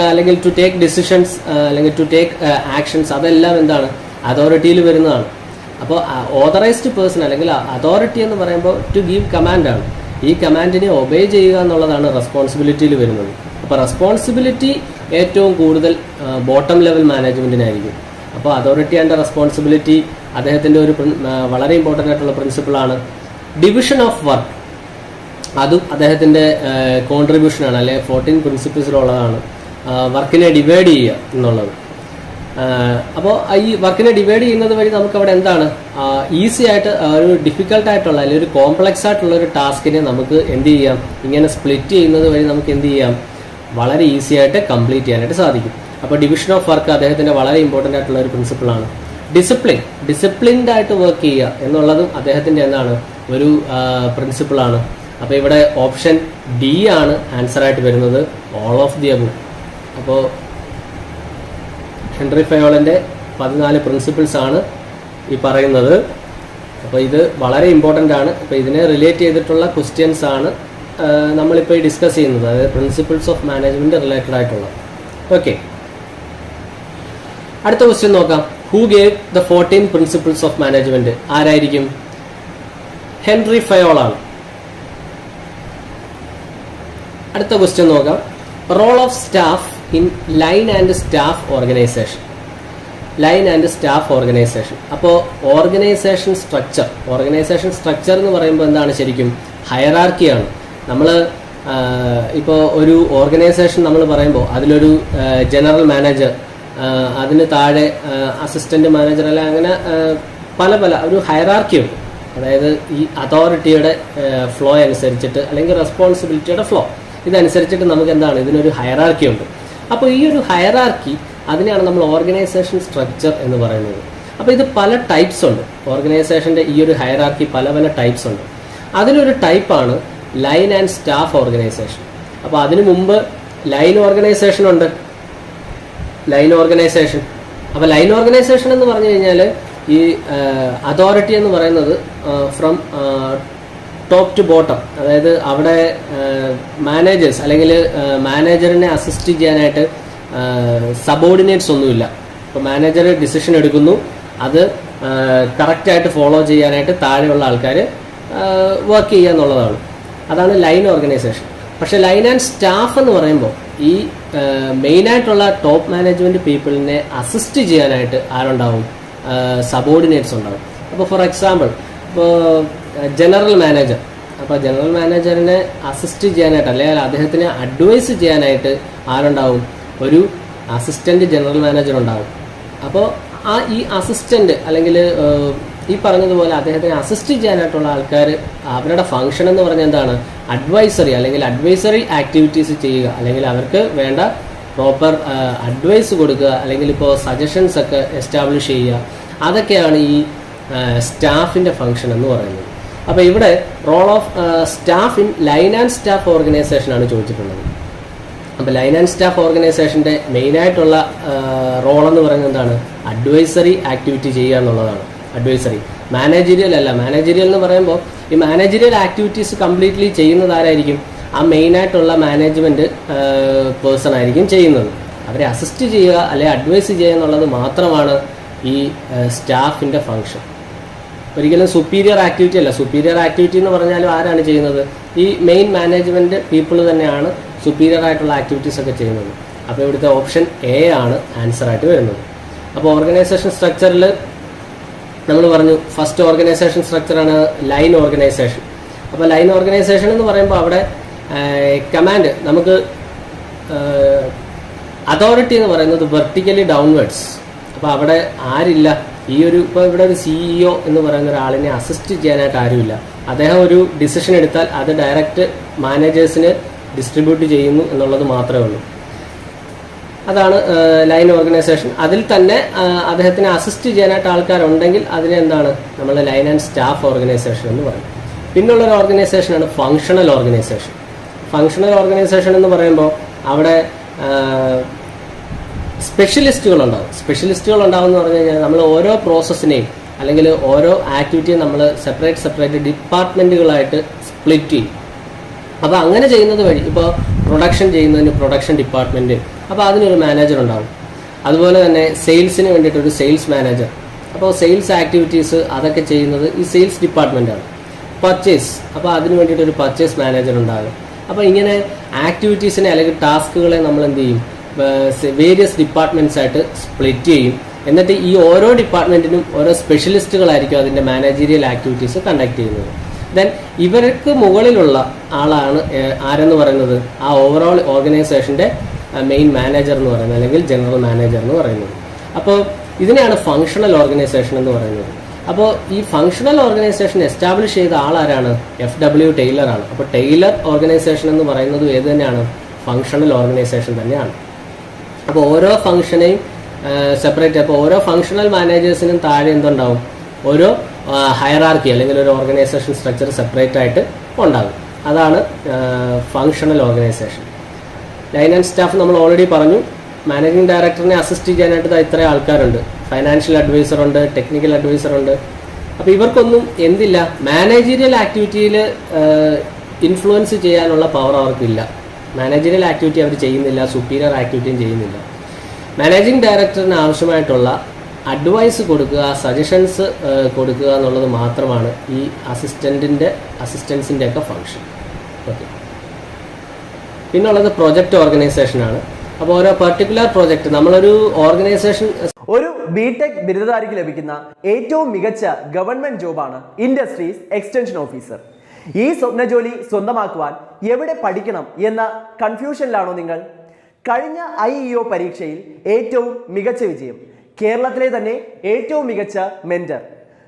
അല്ലെങ്കിൽ ടു ടേക്ക് ഡിസിഷൻസ് അല്ലെങ്കിൽ ടു ടേക്ക് ആക്ഷൻസ്, അതെല്ലാം എന്താണ്? അതോറിറ്റിയിൽ വരുന്നതാണ്. അപ്പോൾ ഓതറൈസ്ഡ് പേഴ്സൺ അല്ലെങ്കിൽ അതോറിറ്റി എന്ന് പറയുമ്പോൾ ടു ഗീവ് കമാൻഡാണ്. ഈ കമാൻഡിനെ ഒബേ ചെയ്യുക എന്നുള്ളതാണ് റെസ്പോൺസിബിലിറ്റിയിൽ വരുന്നത്. അപ്പോൾ റെസ്പോൺസിബിലിറ്റി ഏറ്റവും കൂടുതൽ ബോട്ടം ലെവൽ മാനേജ്മെൻറ്റിനായിരിക്കും. അപ്പോൾ അതോറിറ്റി ആൻഡ് റെസ്പോൺസിബിലിറ്റി അദ്ദേഹത്തിൻ്റെ ഒരു വളരെ ഇമ്പോർട്ടൻ്റ് ആയിട്ടുള്ള പ്രിൻസിപ്പിളാണ്. ഡിവിഷൻ ഓഫ് വർക്ക്, അതും അദ്ദേഹത്തിൻ്റെ കോൺട്രിബ്യൂഷനാണ്, അല്ലെ 14 പ്രിൻസിപ്പിൾസിലുള്ളതാണ്. വർക്കിനെ ഡിവൈഡ് ചെയ്യുക എന്നുള്ളത്. അപ്പോൾ ഈ വർക്കിനെ ഡിവൈഡ് ചെയ്യുന്നത് വഴി നമുക്കവിടെ എന്താണ് ഈസി ആയിട്ട് ഒരു ഡിഫിക്കൽട്ടായിട്ടുള്ള അല്ലെങ്കിൽ ഒരു കോംപ്ലക്സ് ആയിട്ടുള്ള ഒരു ടാസ്കിനെ നമുക്ക് എന്ത് ചെയ്യാം? ഇങ്ങനെ സ്പ്ലിറ്റ് ചെയ്യുന്നത് വഴി നമുക്ക് എന്ത് ചെയ്യാം? വളരെ ഈസി ആയിട്ട് കംപ്ലീറ്റ് ചെയ്യാനായിട്ട് സാധിക്കും. അപ്പോൾ ഡിവിഷൻ ഓഫ് വർക്ക് അദ്ദേഹത്തിൻ്റെ വളരെ ഇമ്പോർട്ടൻ്റ് ആയിട്ടുള്ള ഒരു പ്രിൻസിപ്പിളാണ്. ഡിസിപ്ലിൻഡ് ആയിട്ട് വർക്ക് ചെയ്യുക എന്നുള്ളതും അദ്ദേഹത്തിൻ്റെ എന്താണ്? ഒരു പ്രിൻസിപ്പിളാണ്. അപ്പോൾ ഇവിടെ ഓപ്ഷൻ ഡി ആണ് ആൻസർ ആയിട്ട് വരുന്നത്, ഓൾ ഓഫ് ദി അബവ്. അപ്പോൾ ഹെൻറി ഫയോളിൻ്റെ 14 പ്രിൻസിപ്പിൾസ് ആണ് ഈ പറയുന്നത്. അപ്പോൾ ഇത് വളരെ ഇമ്പോർട്ടൻ്റ് ആണ്. അപ്പോൾ ഇതിനെ റിലേറ്റ് ചെയ്തിട്ടുള്ള ക്വസ്റ്റ്യൻസ് ആണ് നമ്മളിപ്പോൾ ഈ ഡിസ്കസ് ചെയ്യുന്നത്, അതായത് പ്രിൻസിപ്പിൾസ് ഓഫ് മാനേജ്മെൻറ്റ് റിലേറ്റഡ് ആയിട്ടുള്ള. ഓക്കെ, അടുത്ത ക്വസ്റ്റ്യൻ നോക്കാം. Who gave the 14 principles of management? ആരായിരിക്കും? ഹെൻറി ഫയോളാണ്. അടുത്ത ക്വസ്റ്റ്യൻ നോക്കാം. Role of staff in line and staff organization. അപ്പോൾ ഓർഗനൈസേഷൻ സ്ട്രക്ചർ എന്ന് പറയുമ്പോൾ എന്താണ്? ശരിക്കും ഹയറാർക്കിയാണ്. നമ്മൾ ഇപ്പോൾ ഒരു ഓർഗനൈസേഷൻ നമ്മൾ പറയുമ്പോൾ അതിലൊരു ജനറൽ മാനേജർ, അതിന് താഴെ അസിസ്റ്റന്റ് മാനേജർ, അല്ല അങ്ങനെ പല ഒരു ഹയറാർക്കിയുണ്ട്. അതായത് ഈ അതോറിറ്റിയുടെ ഫ്ലോ അനുസരിച്ചിട്ട് അല്ലെങ്കിൽ റെസ്പോൺസിബിലിറ്റിയുടെ ഫ്ലോ ഇതനുസരിച്ചിട്ട് നമുക്ക് എന്താണ്? ഇതിനൊരു ഹയറാർക്കി ഉണ്ട്. അപ്പോൾ ഈ ഒരു ഹയറാർക്കി, അതിനെയാണ് നമ്മൾ ഓർഗനൈസേഷൻ സ്ട്രക്ചർ എന്ന് പറയുന്നത്. അപ്പോൾ ഇത് പല ടൈപ്സ് ഉണ്ട്. ഓർഗനൈസേഷൻ്റെ ഈ ഒരു ഹയറാർക്കി പല ടൈപ്സ് ഉണ്ട്. അതിലൊരു ടൈപ്പാണ് ലൈൻ ആൻഡ് സ്റ്റാഫ് ഓർഗനൈസേഷൻ. അപ്പോൾ അതിനു മുമ്പ് ലൈൻ ഓർഗനൈസേഷൻ ഉണ്ട്. അപ്പോൾ ലൈൻ ഓർഗനൈസേഷൻ എന്ന് പറഞ്ഞു കഴിഞ്ഞാൽ ഈ അതോറിറ്റി എന്ന് പറയുന്നത് ഫ്രം ടോപ്പ് ടു ബോട്ടം, അതായത് അവിടെ മാനേജേഴ്സ് അല്ലെങ്കിൽ മാനേജറിനെ അസിസ്റ്റ് ചെയ്യാനായിട്ട് സബോർഡിനേറ്റ്സ് ഒന്നുമില്ല. ഇപ്പോൾ മാനേജർ ഡിസിഷൻ എടുക്കുന്നു, അത് കറക്റ്റായിട്ട് ഫോളോ ചെയ്യാനായിട്ട് താഴെയുള്ള ആൾക്കാർ വർക്ക് ചെയ്യുക എന്നുള്ളതാണ്. അതാണ് ലൈൻ ഓർഗനൈസേഷൻ. പക്ഷേ ലൈൻ ആൻഡ് സ്റ്റാഫ് എന്ന് പറയുമ്പോൾ ഈ മെയിനായിട്ടുള്ള ടോപ്പ് മാനേജ്മെൻറ്റ് പീപ്പിളിനെ അസിസ്റ്റ് ചെയ്യാനായിട്ട് ആരുണ്ടാവും? സബോർഡിനേറ്റ്സ് ഉണ്ടാവും. അപ്പോൾ ഫോർ എക്സാമ്പിൾ, ഇപ്പോൾ ജനറൽ മാനേജറിനെ അസിസ്റ്റ് ചെയ്യാനായിട്ട് അല്ലെങ്കിൽ അദ്ദേഹത്തിനെ അഡ്വൈസ് ചെയ്യാനായിട്ട് ആരുണ്ടാവും? ഒരു അസിസ്റ്റന്റ് ജനറൽ മാനേജർ ഉണ്ടാവും. അപ്പോൾ ഈ അസിസ്റ്റന്റ് അല്ലെങ്കിൽ ഈ പറഞ്ഞതുപോലെ അദ്ദേഹത്തിനെ അസിസ്റ്റ് ചെയ്യാനായിട്ടുള്ള ആൾക്കാർ, അവരുടെ ഫംഗ്ഷൻ എന്ന് പറഞ്ഞാൽ എന്താണ്? അഡ്വൈസറി ആക്ടിവിറ്റീസ് ചെയ്യുക, അല്ലെങ്കിൽ അവർക്ക് വേണ്ട പ്രോപ്പർ അഡ്വൈസ് കൊടുക്കുക, അല്ലെങ്കിൽ ഇപ്പോൾ സജഷൻസ് ഒക്കെ എസ്റ്റാബ്ലിഷ് ചെയ്യുക. അതൊക്കെയാണ് ഈ സ്റ്റാഫിൻ്റെ ഫംഗ്ഷൻ എന്ന് പറയുന്നത്. അപ്പോൾ ഇവിടെ role of staff in line and staff organization ആണ് ചോദിച്ചിട്ടുള്ളത്. അപ്പോൾ ലൈൻ ആൻഡ് സ്റ്റാഫ് ഓർഗനൈസേഷൻ്റെ മെയിനായിട്ടുള്ള റോൾ എന്ന് പറയുന്നത് എന്താണ്? അഡ്വൈസറി ആക്ടിവിറ്റി ചെയ്യുക എന്നുള്ളതാണ്. മാനേജീരിയൽ അല്ല. മാനേജീരിയൽ എന്ന് പറയുമ്പോൾ ഈ മാനേജീരിയൽ ആക്ടിവിറ്റീസ് കംപ്ലീറ്റ്ലി ചെയ്യുന്നത് ആരായിരിക്കും? ആ മെയിനായിട്ടുള്ള മാനേജ്മെൻറ്റ് പേഴ്സൺ ആയിരിക്കും ചെയ്യുന്നത്. അവരെ അസിസ്റ്റ് ചെയ്യുക അല്ലെങ്കിൽ അഡ്വൈസ് ചെയ്യുക എന്നുള്ളത് മാത്രമാണ് ഈ സ്റ്റാഫിൻ്റെ ഫംഗ്ഷൻ. ഒരിക്കലും സുപ്പീരിയർ ആക്ടിവിറ്റി അല്ല. സുപ്പീരിയർ ആക്ടിവിറ്റി എന്ന് പറഞ്ഞാലും ആരാണ് ചെയ്യുന്നത്? ഈ മെയിൻ മാനേജ്മെൻറ്റ് പീപ്പിൾ തന്നെയാണ് സുപ്പീരിയർ ആയിട്ടുള്ള ആക്ടിവിറ്റീസ് ഒക്കെ ചെയ്യുന്നത്. അപ്പോൾ ഇവിടുത്തെ ഓപ്ഷൻ എ ആണ് ആൻസർ ആയിട്ട് വരുന്നത്. അപ്പോൾ ഓർഗനൈസേഷൻ സ്ട്രക്ചറിൽ നമ്മൾ പറഞ്ഞു ഫസ്റ്റ് ഓർഗനൈസേഷൻ സ്ട്രക്ചറാണ് ലൈൻ ഓർഗനൈസേഷൻ. അപ്പോൾ ലൈൻ ഓർഗനൈസേഷൻ എന്ന് പറയുമ്പോൾ അവിടെ കമാൻഡ് നമുക്ക് അതോറിറ്റി എന്ന് പറയുന്നത് വെർട്ടിക്കലി ഡൗൺവേർഡ്സ്. അപ്പോൾ അവിടെ ആരില്ല? ഇപ്പോൾ ഇവിടെ ഒരു CEO എന്ന് പറയുന്ന ഒരാളിനെ അസിസ്റ്റ് ചെയ്യാനായിട്ട് ആരുമില്ല. അദ്ദേഹം ഒരു ഡിസിഷൻ എടുത്താൽ അത് ഡയറക്റ്റ് മാനേജേഴ്സിന് ഡിസ്ട്രിബ്യൂട്ട് ചെയ്യുന്നു എന്നുള്ളത് മാത്രമേ ഉള്ളൂ. അതാണ് ലൈൻ ഓർഗനൈസേഷൻ. അതിൽ തന്നെ അദ്ദേഹത്തിനെ അസിസ്റ്റ് ചെയ്യാനായിട്ട് ആൾക്കാരുണ്ടെങ്കിൽ അതിനെ എന്താണ് നമ്മൾ ലൈൻ ആൻഡ് സ്റ്റാഫ് ഓർഗനൈസേഷൻ എന്ന് പറയും. പിന്നുള്ളൊരു ഓർഗനൈസേഷനാണ് ഫങ്ഷണൽ ഓർഗനൈസേഷൻ. ഫങ്ഷണൽ ഓർഗനൈസേഷൻ എന്ന് പറയുമ്പോൾ അവിടെ സ്പെഷ്യലിസ്റ്റുകൾ ഉണ്ടാവും എന്ന് പറഞ്ഞു കഴിഞ്ഞാൽ നമ്മൾ ഓരോ പ്രോസസ്സിനെയും അല്ലെങ്കിൽ ഓരോ ആക്ടിവിറ്റിയും നമ്മൾ സെപ്പറേറ്റ് ഡിപ്പാർട്ട്മെൻറ്റുകളായിട്ട് സ്പ്ലിറ്റ് ചെയ്യും. അപ്പോൾ അങ്ങനെ ചെയ്യുന്നത് വഴി ഇപ്പോൾ പ്രൊഡക്ഷൻ ചെയ്യുന്നതിന് പ്രൊഡക്ഷൻ ഡിപ്പാർട്ട്മെൻറ്റ്, അപ്പോൾ അതിനൊരു മാനേജർ ഉണ്ടാവും. അതുപോലെ തന്നെ സെയിൽസിന് വേണ്ടിയിട്ടൊരു സെയിൽസ് മാനേജർ. അപ്പോൾ സെയിൽസ് ആക്ടിവിറ്റീസ് അതൊക്കെ ചെയ്യുന്നത് ഈ സെയിൽസ് ഡിപ്പാർട്ട്മെൻറ്റാണ്. പർച്ചേസ്, അപ്പോൾ അതിന് വേണ്ടിയിട്ടൊരു പർച്ചേസ് മാനേജർ ഉണ്ടാകും. അപ്പോൾ ഇങ്ങനെ ആക്ടിവിറ്റീസിനെ അല്ലെങ്കിൽ ടാസ്കുകളെ നമ്മൾ എന്ത് ചെയ്യും, വേരിയസ് ഡിപ്പാർട്ട്മെൻറ്റ്സ് ആയിട്ട് സ്പ്ലിറ്റ് ചെയ്യും. എന്നിട്ട് ഈ ഓരോ ഡിപ്പാർട്ട്മെൻറ്റിനും ഓരോ സ്പെഷ്യലിസ്റ്റുകളായിരിക്കും അതിൻ്റെ മാനേജീരിയൽ ആക്ടിവിറ്റീസ് കണ്ടക്ട് ചെയ്യുന്നത്. ദെൻ ഇവർക്ക് മുകളിലുള്ള ആളാണ് ആരെന്ന് പറയുന്നത്, ആ ഓവറോൾ ഓർഗനൈസേഷൻ്റെ മെയിൻ മാനേജർ എന്ന് പറയുന്നത്, അല്ലെങ്കിൽ ജനറൽ മാനേജർ എന്ന് പറയുന്നത്. അപ്പോൾ ഇതിനെയാണ് ഫങ്ഷണൽ ഓർഗനൈസേഷൻ എന്ന് പറയുന്നത്. അപ്പോൾ ഈ ഫങ്ഷണൽ ഓർഗനൈസേഷൻ എസ്റ്റാബ്ലിഷ് ചെയ്ത ആളാരാണ്? FW ടൈലറാണ്. അപ്പോൾ ടൈലർ ഓർഗനൈസേഷൻ എന്ന് പറയുന്നത് ഏത് തന്നെയാണ്? ഫങ്ഷണൽ ഓർഗനൈസേഷൻ തന്നെയാണ്. അപ്പോൾ ഓരോ ഫംഗ്ഷനെയും സെപ്പറേറ്റ്, അപ്പോൾ ഓരോ ഫങ്ഷണൽ മാനേജേഴ്സിനും താഴെ എന്തുണ്ടാവും? ഓരോ ഹയറാർക്കി അല്ലെങ്കിൽ ഒരു ഓർഗനൈസേഷൻ സ്ട്രക്ചർ സെപ്പറേറ്റ് ആയിട്ട് ഉണ്ടാകും. അതാണ് functional organisation. Line and staff നമ്മൾ ഓൾറെഡി പറഞ്ഞു. മാനേജിംഗ് ഡയറക്ടറിനെ അസിസ്റ്റ് ചെയ്യാനായിട്ട് ഇത്ര ആൾക്കാരുണ്ട്. ഫൈനാൻഷ്യൽ അഡ്വൈസർ ഉണ്ട്, ടെക്നിക്കൽ അഡ്വൈസർ ഉണ്ട്. അപ്പോൾ ഇവർക്കൊന്നും എന്തില്ല, മാനേജീരിയൽ ആക്ടിവിറ്റിയിൽ ഇൻഫ്ലുവൻസ് ചെയ്യാനുള്ള പവർ അവർക്കില്ല. മാനേജീരിയൽ ആക്ടിവിറ്റി അവർ ചെയ്യുന്നില്ല, സുപ്പീരിയർ ആക്ടിവിറ്റിയും ചെയ്യുന്നില്ല. മാനേജിംഗ് ഡയറക്ടറിന് ആവശ്യമായിട്ടുള്ള അഡ്വൈസ് കൊടുക്കുക, സജഷൻസ് കൊടുക്കുക എന്നുള്ളത് മാത്രമാണ് ഈ അസിസ്റ്റൻസിൻ്റെ ഒക്കെ ഫങ്ഷൻ. ഓക്കെ. പിന്നുള്ളത് പ്രൊജക്റ്റ് ഓർഗനൈസേഷനാണ്. അപ്പോൾ ഓരോ പെർട്ടിക്കുലർ പ്രോജക്റ്റ് നമ്മളൊരു ഓർഗനൈസേഷൻ, ഒരു ബിടെക് ബിരുദധാരിക്ക് ലഭിക്കുന്ന ഏറ്റവും മികച്ച ഗവൺമെന്റ് ജോബാണ് ഇൻഡസ്ട്രീസ് എക്സ്റ്റൻഷൻ ഓഫീസർ. ഈ സ്വപ്ന ജോലി സ്വന്തമാക്കുവാൻ എവിടെ പഠിക്കണം എന്ന കൺഫ്യൂഷനിലാണോ നിങ്ങൾ? കഴിഞ്ഞ IEO പരീക്ഷയിൽ ഏറ്റവും മികച്ച വിജയം, കേരളത്തിലെ തന്നെ ഏറ്റവും മികച്ച മെന്റർ,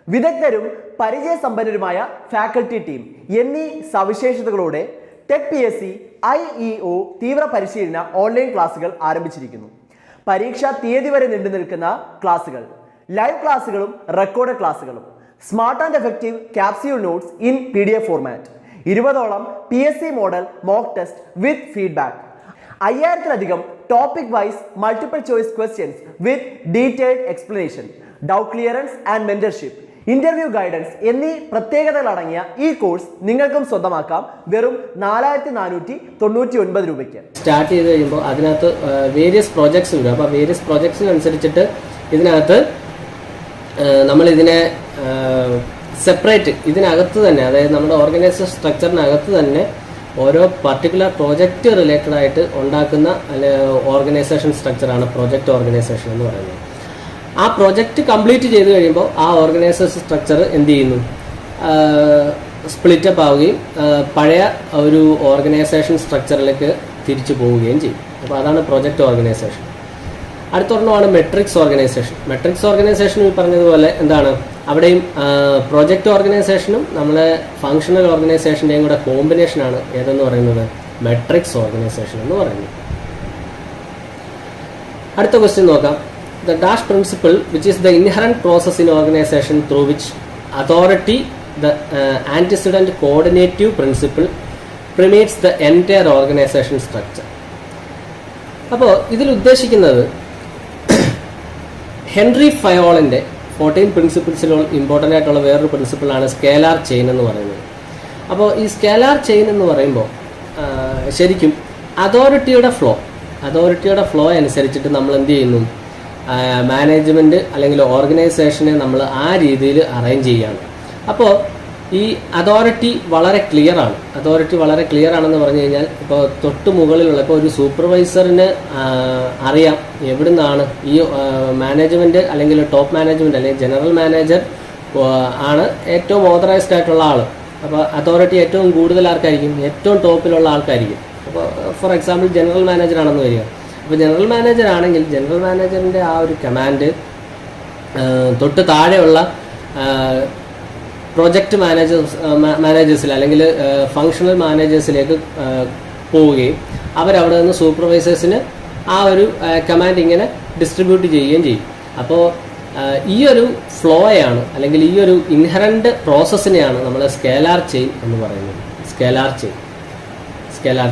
വിദഗ്ധരും പരിചയസമ്പന്നരുമായ ഫാക്കൽറ്റി ടീം എന്നീ സവിശേഷതകളോടെ ടെക് PSC IEO തീവ്ര പരിശീലന ഓൺലൈൻ ക്ലാസുകൾ ആരംഭിച്ചിരിക്കുന്നു. പരീക്ഷാ തീയതി വരെ നീണ്ടു നിൽക്കുന്ന ക്ലാസുകൾ, ലൈവ് ക്ലാസുകളും റെക്കോർഡ് ക്ലാസുകളും, smart and effective capsule notes in PDF format, 20ഓളം PSC model mock test with feedback, 5000-ലധികം topic wise multiple choice questions with detailed explanation, doubt clearance and mentorship, interview guidance എന്നീ പ്രത്യേകതകൾ അടങ്ങിയ ഈ കോഴ്സ് നിങ്ങൾക്കും സ്വന്തമാക്കാം വെറും 4499 രൂപയ്ക്ക്. സ്റ്റാർട്ട് ചെയ്ത് കഴിയുമ്പോൾ അതിനകത്ത് വേരിയസ് പ്രോജക്ട്സ് ഉണ്ട്. അപ്പോൾ വേരിയസ് പ്രോജക്ട്സിനനുസരിച്ചിട്ട് ഇതിനകത്ത് നമ്മളിതിനെ സെപ്പറേറ്റ് ഇതിനകത്ത് തന്നെ, അതായത് നമ്മുടെ ഓർഗനൈസേഷൻ സ്ട്രക്ചറിനകത്ത് തന്നെ ഓരോ പർട്ടിക്കുലർ പ്രോജക്റ്റ് റിലേറ്റഡ് ആയിട്ട് ഉണ്ടാക്കുന്ന ഓർഗനൈസേഷൻ സ്ട്രക്ചറാണ് പ്രോജക്റ്റ് ഓർഗനൈസേഷൻ എന്ന് പറയുന്നത്. ആ പ്രോജക്റ്റ് കംപ്ലീറ്റ് ചെയ്ത് കഴിയുമ്പോൾ ആ ഓർഗനൈസേഷൻ സ്ട്രക്ചർ എന്ത് ചെയ്യുന്നു, സ്പ്ലിറ്റപ്പ് ആവുകയും പഴയ ഒരു ഓർഗനൈസേഷൻ സ്ട്രക്ചറിലേക്ക് തിരിച്ചു പോവുകയും ചെയ്യും. അപ്പോൾ അതാണ് പ്രോജക്റ്റ് ഓർഗനൈസേഷൻ. അടുത്തൊരെണ്ണമാണ് മെട്രിക്സ് ഓർഗനൈസേഷൻ. മെട്രിക്സ് ഓർഗനൈസേഷൻ ഈ പറഞ്ഞതുപോലെ എന്താണ്, അവിടെയും പ്രോജക്റ്റ് ഓർഗനൈസേഷനും നമ്മളെ ഫങ്ഷണൽ ഓർഗനൈസേഷൻ്റെയും കൂടെ കോമ്പിനേഷനാണ് ഏതെന്ന് പറയുന്നത്, മെട്രിക്സ് ഓർഗനൈസേഷൻ എന്ന് പറയുന്നത്. അടുത്ത ക്വസ്റ്റ്യൻ നോക്കാം. The dash principle, which is the inherent process in organization through which authority, the antecedent coordinative principle, permeates the entire organization structure. അപ്പോൾ ഇതിൽ ഉദ്ദേശിക്കുന്നത് ഹെൻറി ഫയോളിൻ്റെ 14 പ്രിൻസിപ്പിൾസിൽ ഇമ്പോർട്ടൻ്റ് ആയിട്ടുള്ള വേറൊരു പ്രിൻസിപ്പിളാണ് സ്കേലാർ ചെയിൻ എന്ന് പറയുന്നത്. അപ്പോൾ ഈ സ്കേലാർ ചെയിൻ എന്ന് പറയുമ്പോൾ ശരിക്കും അതോറിറ്റിയുടെ ഫ്ലോ അനുസരിച്ചിട്ട് നമ്മൾ എന്ത് ചെയ്യുന്നു, മാനേജ്മെൻറ്റ് അല്ലെങ്കിൽ ഓർഗനൈസേഷനെ നമ്മൾ ആ രീതിയിൽ അറേഞ്ച് ചെയ്യുകയാണ്. അപ്പോൾ ഈ അതോറിറ്റി വളരെ ക്ലിയർ ആണെന്ന് പറഞ്ഞു കഴിഞ്ഞാൽ, ഇപ്പോൾ തൊട്ട് മുകളിലുള്ള ഇപ്പോൾ ഒരു സൂപ്പർവൈസറിന് അറിയാം എവിടുന്നാണ് ഈ മാനേജ്മെൻറ്റ് അല്ലെങ്കിൽ ടോപ്പ് മാനേജ്മെൻറ്റ് അല്ലെങ്കിൽ ജനറൽ മാനേജർ ആണ് ഏറ്റവും ഓതറൈസ്ഡ് ആയിട്ടുള്ള ആൾ. അപ്പോൾ അതോറിറ്റി ഏറ്റവും കൂടുതൽ ആൾക്കായിരിക്കും, ഏറ്റവും ടോപ്പിലുള്ള ആൾക്കായിരിക്കും. അപ്പോൾ ഫോർ എക്സാമ്പിൾ ജനറൽ മാനേജർ ആണെന്ന് വരിക. അപ്പോൾ ജനറൽ മാനേജർ ആണെങ്കിൽ ജനറൽ മാനേജറിൻ്റെ ആ ഒരു കമാൻഡ് തൊട്ട് താഴെയുള്ള പ്രോജക്റ്റ് മാനേജേഴ്സിൽ അല്ലെങ്കിൽ ഫങ്ഷണൽ മാനേജേഴ്സിലേക്ക് പോവുകയും അവരവിടെ നിന്ന് സൂപ്പർവൈസേഴ്സിന് ആ ഒരു കമാൻഡ് ഇങ്ങനെ ഡിസ്ട്രിബ്യൂട്ട് ചെയ്യുകയും ചെയ്യും. അപ്പോൾ ഈ ഒരു ഫ്ലോയാണ് അല്ലെങ്കിൽ ഈ ഒരു ഇൻഹറന്റ് പ്രോസസ്സിനെയാണ് നമ്മൾ സ്കേലാർ ചെയിൻ എന്ന് പറയുന്നത്. Scalar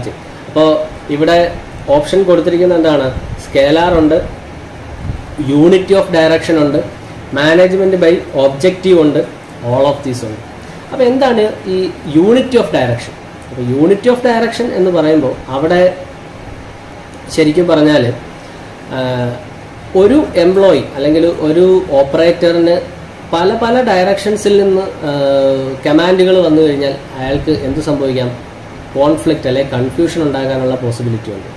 chain. അപ്പോൾ ഇവിടെ ഓപ്ഷൻ കൊടുത്തിരിക്കുന്നത് എന്താണ്? സ്കേലാർ ഉണ്ട്, യൂണിറ്റി ഓഫ് ഡയറക്ഷൻ ഉണ്ട്, മാനേജ്മെന്റ് ബൈ ഒബ്ജക്റ്റീവ് ഉണ്ട്, ഓൾ ഓഫ് ദീസ് ഉണ്ട്. അപ്പോൾ എന്താണ് ഈ യൂണിറ്റി ഓഫ് ഡയറക്ഷൻ? അപ്പോൾ യൂണിറ്റി ഓഫ് ഡയറക്ഷൻ എന്ന് പറയുമ്പോൾ അവിടെ ശരിക്കും പറഞ്ഞാൽ ഒരു എംപ്ലോയി അല്ലെങ്കിൽ ഒരു ഓപ്പറേറ്ററിന് പല പല ഡയറക്ഷൻസിൽ നിന്ന് കമാൻഡുകൾ വന്നു കഴിഞ്ഞാൽ അയാൾക്ക് എന്ത് സംഭവിക്കാം? കോൺഫ്ലിക്റ്റ് അല്ലെങ്കിൽ കൺഫ്യൂഷൻ ഉണ്ടാകാനുള്ള പോസിബിലിറ്റി ഉണ്ട്.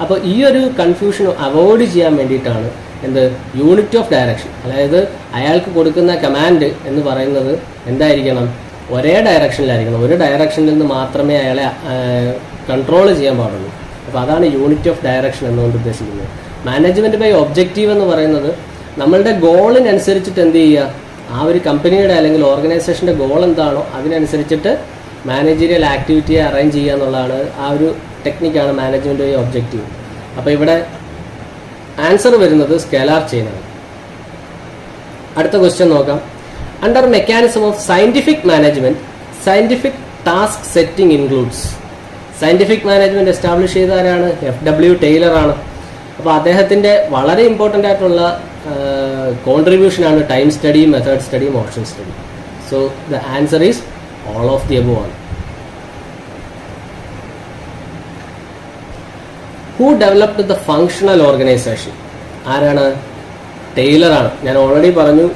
അപ്പോൾ ഈ ഒരു കൺഫ്യൂഷൻ അവോയ്ഡ് ചെയ്യാൻ വേണ്ടിയിട്ടാണ് എന്ത് യൂണിറ്റി ഓഫ് ഡയറക്ഷൻ. അതായത് അയാൾക്ക് കൊടുക്കുന്ന കമാൻഡ് എന്ന് പറയുന്നത് എന്തായിരിക്കണം? ഒരേ ഡയറക്ഷനിലായിരിക്കണം. ഒരു ഡയറക്ഷനിൽ നിന്ന് മാത്രമേ അയാളെ കൺട്രോൾ ചെയ്യാൻ പാടുള്ളൂ. അപ്പോൾ അതാണ് യൂണിറ്റി ഓഫ് ഡയറക്ഷൻ എന്നുകൊണ്ട് ഉദ്ദേശിക്കുന്നത്. മാനേജ്മെന്റ് ബൈ ഒബ്ജക്റ്റീവ് എന്ന് പറയുന്നത് നമ്മളുടെ ഗോളിനനുസരിച്ചിട്ട് എന്ത് ചെയ്യുക? ആ ഒരു കമ്പനിയുടെ അല്ലെങ്കിൽ ഓർഗനൈസേഷൻ്റെ ഗോൾ എന്താണോ അതിനനുസരിച്ചിട്ട് മാനേജീരിയൽ ആക്ടിവിറ്റിയെ അറേഞ്ച് ചെയ്യുക എന്നുള്ളതാണ്. ആ ഒരു ടെക്നിക്കാണ് മാനേജ്മെന്റ് ബൈ ഒബ്ജക്റ്റീവ്. അപ്പോൾ ഇവിടെ ആൻസർ വരുന്നത് സ്കേലാർ ചെയിനാണ്. അടുത്ത ക്വസ്റ്റ്യൻ നോക്കാം. Under mechanism of scientific management scientific task setting includes. Scientific management establish ചെയ്ത ആരാണ്? FW ടൈലർ ആണ്. അപ്പോൾ അദ്ദേഹത്തിൻ്റെ വളരെ ഇമ്പോർട്ടൻ്റ് ആയിട്ടുള്ള കോൺട്രിബ്യൂഷനാണ് time study, method study, motion study. So the answer is all of the above ആണ്. Who developed the functional organization? ആരാണ്? ടൈലറാണ്. ഞാൻ ഓൾറെഡി പറഞ്ഞു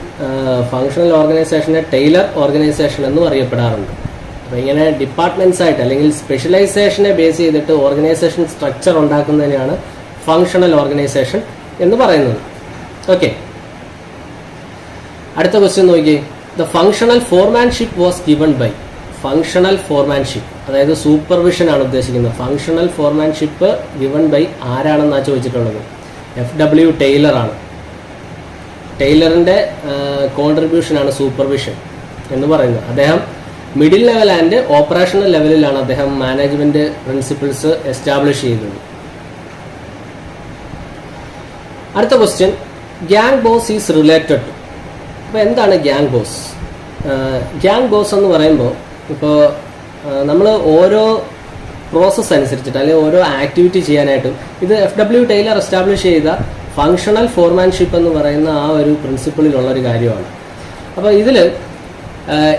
ഫങ്ഷണൽ ഓർഗനൈസേഷനെ ടൈലർ ഓർഗനൈസേഷൻ എന്നും അറിയപ്പെടാറുണ്ട്. അപ്പോൾ ഇങ്ങനെ ഡിപ്പാർട്ട്മെന്റ്സ് ആയിട്ട് അല്ലെങ്കിൽ സ്പെഷ്യലൈസേഷനെ ബേസ് ചെയ്തിട്ട് ഓർഗനൈസേഷൻ സ്ട്രക്ചർ ഉണ്ടാക്കുന്നതിനാണ് ഫങ്ഷണൽ ഓർഗനൈസേഷൻ എന്ന് പറയുന്നത്. ഓക്കെ, അടുത്ത ക്വസ്റ്റ്യൻ നോക്കിയേ. The functional foremanship was given by. Functional foremanship അതായത് സൂപ്പർവിഷൻ ആണ് ഉദ്ദേശിക്കുന്നത്. ഫങ്ഷണൽ ഫോർമാൻഷിപ്പ് ഗിവൺ ബൈ ആരാണെന്നാണ് ചോദിച്ചിട്ടുള്ളത്? FW ടൈലർ ആണ്. ടൈലറിന്റെ കോൺട്രിബ്യൂഷനാണ് സൂപ്പർവിഷൻ എന്ന് പറയുന്നത്. അദ്ദേഹം മിഡിൽ ലെവൽ ആൻഡ് ഓപ്പറേഷണൽ ലെവലിലാണ് അദ്ദേഹം മാനേജ്മെന്റ് പ്രിൻസിപ്പിൾസ് എസ്റ്റാബ്ലിഷ് ചെയ്തത്. അടുത്ത question, gang boss is related to. അപ്പോൾ എന്താണ് ഗ്യാങ് ബോസ്? ഗ്യാങ് ബോസ് എന്ന് പറയുമ്പോൾ ഇപ്പോൾ നമ്മൾ ഓരോ പ്രോസസ്സ് അനുസരിച്ചിട്ട് അല്ലെങ്കിൽ ഓരോ ആക്ടിവിറ്റി ചെയ്യാനായിട്ടും ഇത് FW ടൈലർ എസ്റ്റാബ്ലിഷ് ചെയ്ത ഫങ്ഷണൽ ഫോർമാൻഷിപ്പ് എന്ന് പറയുന്ന ആ ഒരു പ്രിൻസിപ്പിളിലുള്ള ഒരു കാര്യമാണ്. അപ്പോൾ ഇതിൽ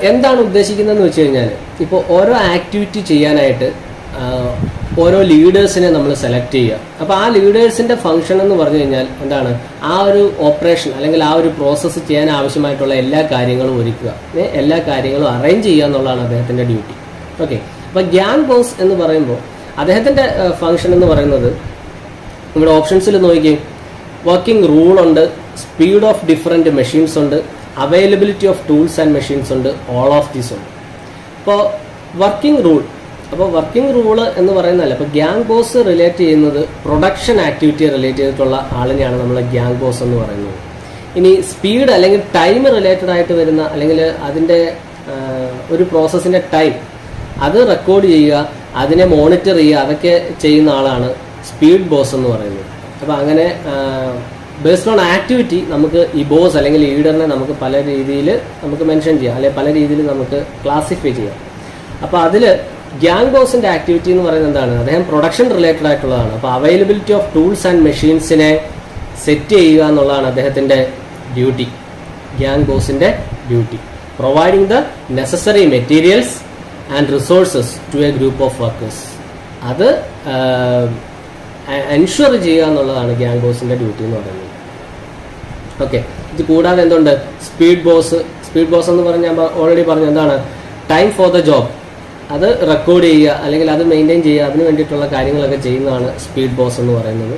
എന്താണ് ഉദ്ദേശിക്കുന്നതെന്ന് വെച്ച് കഴിഞ്ഞാൽ ഇപ്പോൾ ഓരോ ആക്ടിവിറ്റി ചെയ്യാനായിട്ട് ഓരോ ലീഡേഴ്സിനെ നമ്മൾ സെലക്ട് ചെയ്യുക. അപ്പോൾ ആ ലീഡേഴ്സിൻ്റെ ഫംഗ്ഷൻ എന്ന് പറഞ്ഞു കഴിഞ്ഞാൽ എന്താണ്? ആ ഒരു ഓപ്പറേഷൻ അല്ലെങ്കിൽ ആ ഒരു പ്രോസസ്സ് ചെയ്യാൻ ആവശ്യമായിട്ടുള്ള എല്ലാ കാര്യങ്ങളും ഒരുക്കുക, എല്ലാ കാര്യങ്ങളും അറേഞ്ച് ചെയ്യുക എന്നുള്ളതാണ് അദ്ദേഹത്തിൻ്റെ ഡ്യൂട്ടി. ഓക്കെ, അപ്പോൾ ഗ്യാങ് ബോസ് എന്ന് പറയുമ്പോൾ അദ്ദേഹത്തിൻ്റെ ഫംഗ്ഷൻ എന്ന് പറയുന്നത് ഇവിടെ ഓപ്ഷൻസിൽ നോക്കിയും വർക്കിംഗ് റൂൾ ഉണ്ട്, സ്പീഡ് ഓഫ് ഡിഫറെൻറ്റ് മെഷീൻസ് ഉണ്ട്, availability of tools and machines ഉണ്ട്, ഓൾ ഓഫ് ദീസ് ഉണ്ട്. അപ്പോൾ വർക്കിംഗ് റൂൾ, അപ്പോൾ വർക്കിംഗ് റൂള് എന്ന് പറയുന്നതല്ല, ഇപ്പോൾ ഗ്യാങ് ബോസ് റിലേറ്റ് ചെയ്യുന്നത് പ്രൊഡക്ഷൻ ആക്ടിവിറ്റിയെ റിലേറ്റ് ചെയ്തിട്ടുള്ള ആളിനെയാണ് നമ്മൾ ഗ്യാങ് ബോസ് എന്ന് പറയുന്നത്. ഇനി സ്പീഡ് അല്ലെങ്കിൽ ടൈം റിലേറ്റഡ് ആയിട്ട് വരുന്ന അല്ലെങ്കിൽ അതിൻ്റെ ഒരു പ്രോസസ്സിൻ്റെ ടൈം അത് റെക്കോർഡ് ചെയ്യുക, അതിനെ മോണിറ്റർ ചെയ്യുക, അതൊക്കെ ചെയ്യുന്ന ആളാണ് സ്പീഡ് ബോസ് എന്ന് പറയുന്നത്. അപ്പോൾ അങ്ങനെ ബേസ്ഡ് ഓൺ ആക്ടിവിറ്റി നമുക്ക് ഈ ബോസ് അല്ലെങ്കിൽ ലീഡറിനെ നമുക്ക് പല രീതിയിൽ നമുക്ക് മെൻഷൻ ചെയ്യാം, അല്ലെങ്കിൽ പല രീതിയിൽ നമുക്ക് ക്ലാസിഫൈ ചെയ്യാം. അപ്പോൾ അതിൽ ഗ്യാങ് ബോസിൻ്റെ ആക്ടിവിറ്റി എന്ന് പറയുന്നത് എന്താണ്? അദ്ദേഹം പ്രൊഡക്ഷൻ റിലേറ്റഡ് ആയിട്ടുള്ളതാണ്. അപ്പോൾ അവൈലബിലിറ്റി ഓഫ് ടൂൾസ് ആൻഡ് മെഷീൻസിനെ സെറ്റ് ചെയ്യുക എന്നുള്ളതാണ് അദ്ദേഹത്തിൻ്റെ ഡ്യൂട്ടി. ഗ്യാങ് ബോസിൻ്റെ duty providing the necessary materials and resources to a group of workers. അത് എൻഷുർ ചെയ്യുക എന്നുള്ളതാണ് ഗ്യാങ് ബോസിൻ്റെ ഡ്യൂട്ടി എന്ന് പറയുന്നത്. ഓക്കെ, ഇത് കൂടാതെ എന്തുണ്ട്? സ്പീഡ് ബോസ് എന്ന് പറഞ്ഞാൽ ഓൾറെഡി പറഞ്ഞു എന്താണ്? ടൈം ഫോർ ദ ജോബ്, അത് റെക്കോർഡ് ചെയ്യുക അല്ലെങ്കിൽ അത് മെയിൻറ്റെയിൻ ചെയ്യുക, അതിന് വേണ്ടിയിട്ടുള്ള കാര്യങ്ങളൊക്കെ ചെയ്യുന്നതാണ് സ്പീഡ് ബോസ് എന്ന് പറയുന്നത്.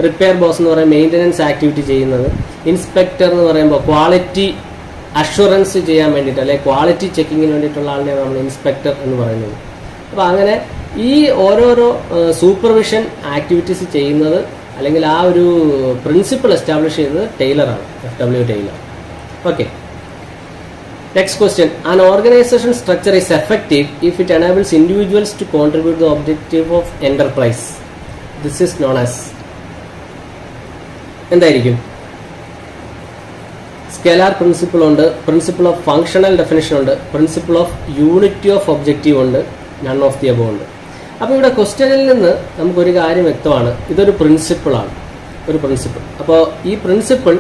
റിപ്പയർ ബോസ് എന്ന് പറയുമ്പോൾ മെയിൻ്റനൻസ് ആക്ടിവിറ്റി ചെയ്യുന്നത്. ഇൻസ്പെക്ടർ എന്ന് പറയുമ്പോൾ ക്വാളിറ്റി അഷുറൻസ് ചെയ്യാൻ വേണ്ടിയിട്ട് അല്ലെങ്കിൽ ക്വാളിറ്റി ചെക്കിങ്ങിന് വേണ്ടിയിട്ടുള്ള ആളിനെയാണ് നമ്മൾ ഇൻസ്പെക്ടർ എന്ന് പറയുന്നത്. അപ്പോൾ അങ്ങനെ ഈ ഓരോരോ സൂപ്പർവിഷൻ ആക്ടിവിറ്റീസ് ചെയ്യുന്നത് അല്ലെങ്കിൽ ആ ഒരു പ്രിൻസിപ്പിൾ എസ്റ്റാബ്ലിഷ് ചെയ്തത് ടൈലറാണ്, FW Taylor. Okay, next question, an organization structure is effective if it enables individuals to contribute the objective of enterprise. This is known as എന്തായിരിക്കും? സ്കെലാർ പ്രിൻസിപ്പിൾ ഉണ്ട്, പ്രിൻസിപ്പിൾ ഓഫ് ഫങ്ഷണൽ ഡെഫിനിഷൻ ഉണ്ട്, principle of unity of objective ഉണ്ട്, none of the above ഉണ്ട്. അപ്പോൾ ഇവിടെ ക്വസ്റ്റ്യനിൽ നിന്ന് നമുക്കൊരു കാര്യം വ്യക്തമാണ്, ഇതൊരു പ്രിൻസിപ്പിളാണ്, ഒരു പ്രിൻസിപ്പിൾ. അപ്പോൾ ഈ പ്രിൻസിപ്പിൾ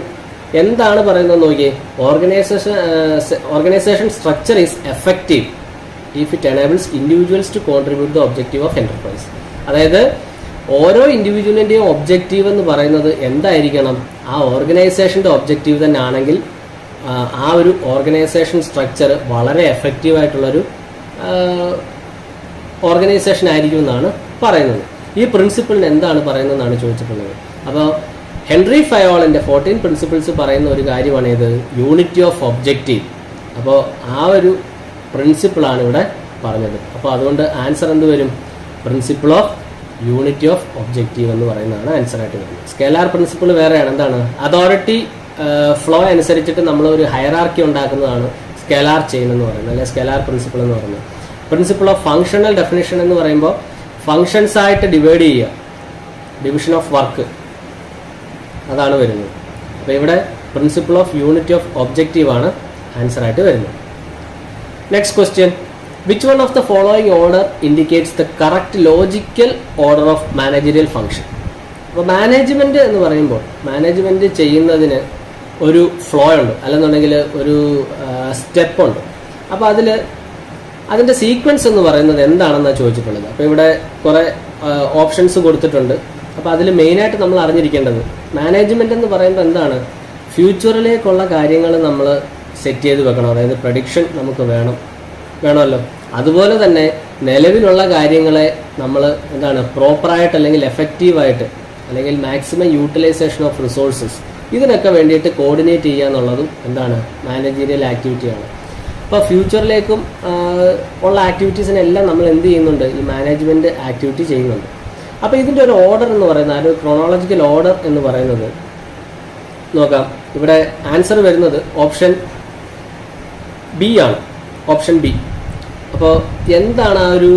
എന്താണ് പറയുന്നത് നോക്കിയേ. Organization structure is effective if it enables individuals to contribute the objective of enterprise. അതായത് ഓരോ ഇൻഡിവിജ്വലിൻ്റെയും ഒബ്ജക്റ്റീവ് എന്ന് പറയുന്നത് എന്തായിരിക്കണം? ആ ഓർഗനൈസേഷൻ്റെ ഒബ്ജക്റ്റീവ് തന്നെ ആണെങ്കിൽ ആ ഒരു ഓർഗനൈസേഷൻ സ്ട്രക്ചർ വളരെ എഫക്റ്റീവായിട്ടുള്ളൊരു ഓർഗനൈസേഷൻ ആയിരിക്കും എന്നാണ് പറയുന്നത്. ഈ പ്രിൻസിപ്പിളിന് എന്താണ് പറയുന്നതെന്നാണ് ചോദിച്ചിട്ടുള്ളത്. അപ്പോൾ ഹെൻറി ഫയോളിൻ്റെ 14 പ്രിൻസിപ്പിൾസ് പറയുന്ന ഒരു കാര്യമാണ് ഇത്, യൂണിറ്റി ഓഫ് ഒബ്ജക്റ്റീവ്. അപ്പോൾ ആ ഒരു പ്രിൻസിപ്പിളാണ് ഇവിടെ പറഞ്ഞത്. അപ്പോൾ അതുകൊണ്ട് ആൻസർ എന്ത് വരും? Principle of unity of objective എന്ന് പറയുന്നതാണ് ആൻസറായിട്ട് വരുന്നത്. സ്കെലാർ പ്രിൻസിപ്പിൾ വേറെയാണ്. എന്താണ്? അതോറിറ്റി ഫ്ലോ അനുസരിച്ചിട്ട് നമ്മൾ ഒരു ഹയറാർക്കി ഉണ്ടാക്കുന്നതാണ് സ്കെലാർ ചെയിൻ എന്ന് പറയുന്നത്, അല്ലെങ്കിൽ സ്കെലാർ പ്രിൻസിപ്പിൾ എന്ന് പറയുന്നത്. പ്രിൻസിപ്പിൾ ഓഫ് ഫങ്ഷണൽ ഡെഫിനിഷൻ എന്ന് പറയുമ്പോൾ ഫങ്ഷൻസ് ആയിട്ട് ഡിവൈഡ് ചെയ്യുക, ഡിവിഷൻ ഓഫ് വർക്ക്, അതാണ് വരുന്നത്. അപ്പോൾ ഇവിടെ principle of unity of objective ആണ് ആൻസറായിട്ട് വരുന്നത്. Next question, which one of the following order indicates the correct logical order of managerial function? അപ്പോൾ മാനേജ്മെൻറ്റ് എന്ന് പറയുമ്പോൾ മാനേജ്മെൻറ്റ് ചെയ്യുന്നതിന് ഒരു ഫ്ലോ ഉണ്ട്, അല്ലെന്നുണ്ടെങ്കിൽ ഒരു സ്റ്റെപ്പുണ്ട്. അപ്പോൾ അതിൻ്റെ സീക്വൻസ് എന്ന് പറയുന്നത് എന്താണെന്നാണ് ചോദിച്ചിട്ടുള്ളത്. അപ്പോൾ ഇവിടെ കുറേ ഓപ്ഷൻസ് കൊടുത്തിട്ടുണ്ട്. അപ്പോൾ അതിൽ മെയിനായിട്ട് നമ്മൾ അറിഞ്ഞിരിക്കേണ്ടത്, മാനേജ്മെൻറ്റ് എന്ന് പറയുമ്പോൾ എന്താണ്? ഫ്യൂച്ചറിലേക്കുള്ള കാര്യങ്ങൾ നമ്മൾ സെറ്റ് ചെയ്ത് വെക്കണം. അതായത് പ്രഡിക്ഷൻ നമുക്ക് വേണമല്ലോ. അതുപോലെ തന്നെ നിലവിലുള്ള കാര്യങ്ങളെ നമ്മൾ എന്താണ് പ്രോപ്പറായിട്ട് അല്ലെങ്കിൽ എഫക്റ്റീവായിട്ട് അല്ലെങ്കിൽ മാക്സിമം യൂട്ടിലൈസേഷൻ ഓഫ് റിസോഴ്സസ്, ഇതിനൊക്കെ വേണ്ടിയിട്ട് കോർഡിനേറ്റ് ചെയ്യുക എന്നുള്ളതും എന്താണ്? മാനേജീരിയൽ ആക്ടിവിറ്റിയാണ്. അപ്പോൾ ഫ്യൂച്ചറിലേക്കും ഉള്ള ആക്ടിവിറ്റീസിനെല്ലാം നമ്മൾ എന്ത് ചെയ്യുന്നുണ്ട്? ഈ മാനേജ്മെൻറ്റ് ആക്ടിവിറ്റി ചെയ്യുന്നുണ്ട്. അപ്പോൾ ഇതിൻ്റെ ഒരു ഓർഡർ എന്ന് പറയുന്നത്, ഒരു ക്രോണോളജിക്കൽ ഓർഡർ എന്ന് പറയുന്നത് നോക്കാം. ഇവിടെ ആൻസർ വരുന്നത് ഓപ്ഷൻ ബി ആണ്, ഓപ്ഷൻ ബി. അപ്പോൾ എന്താണ് ആ ഒരു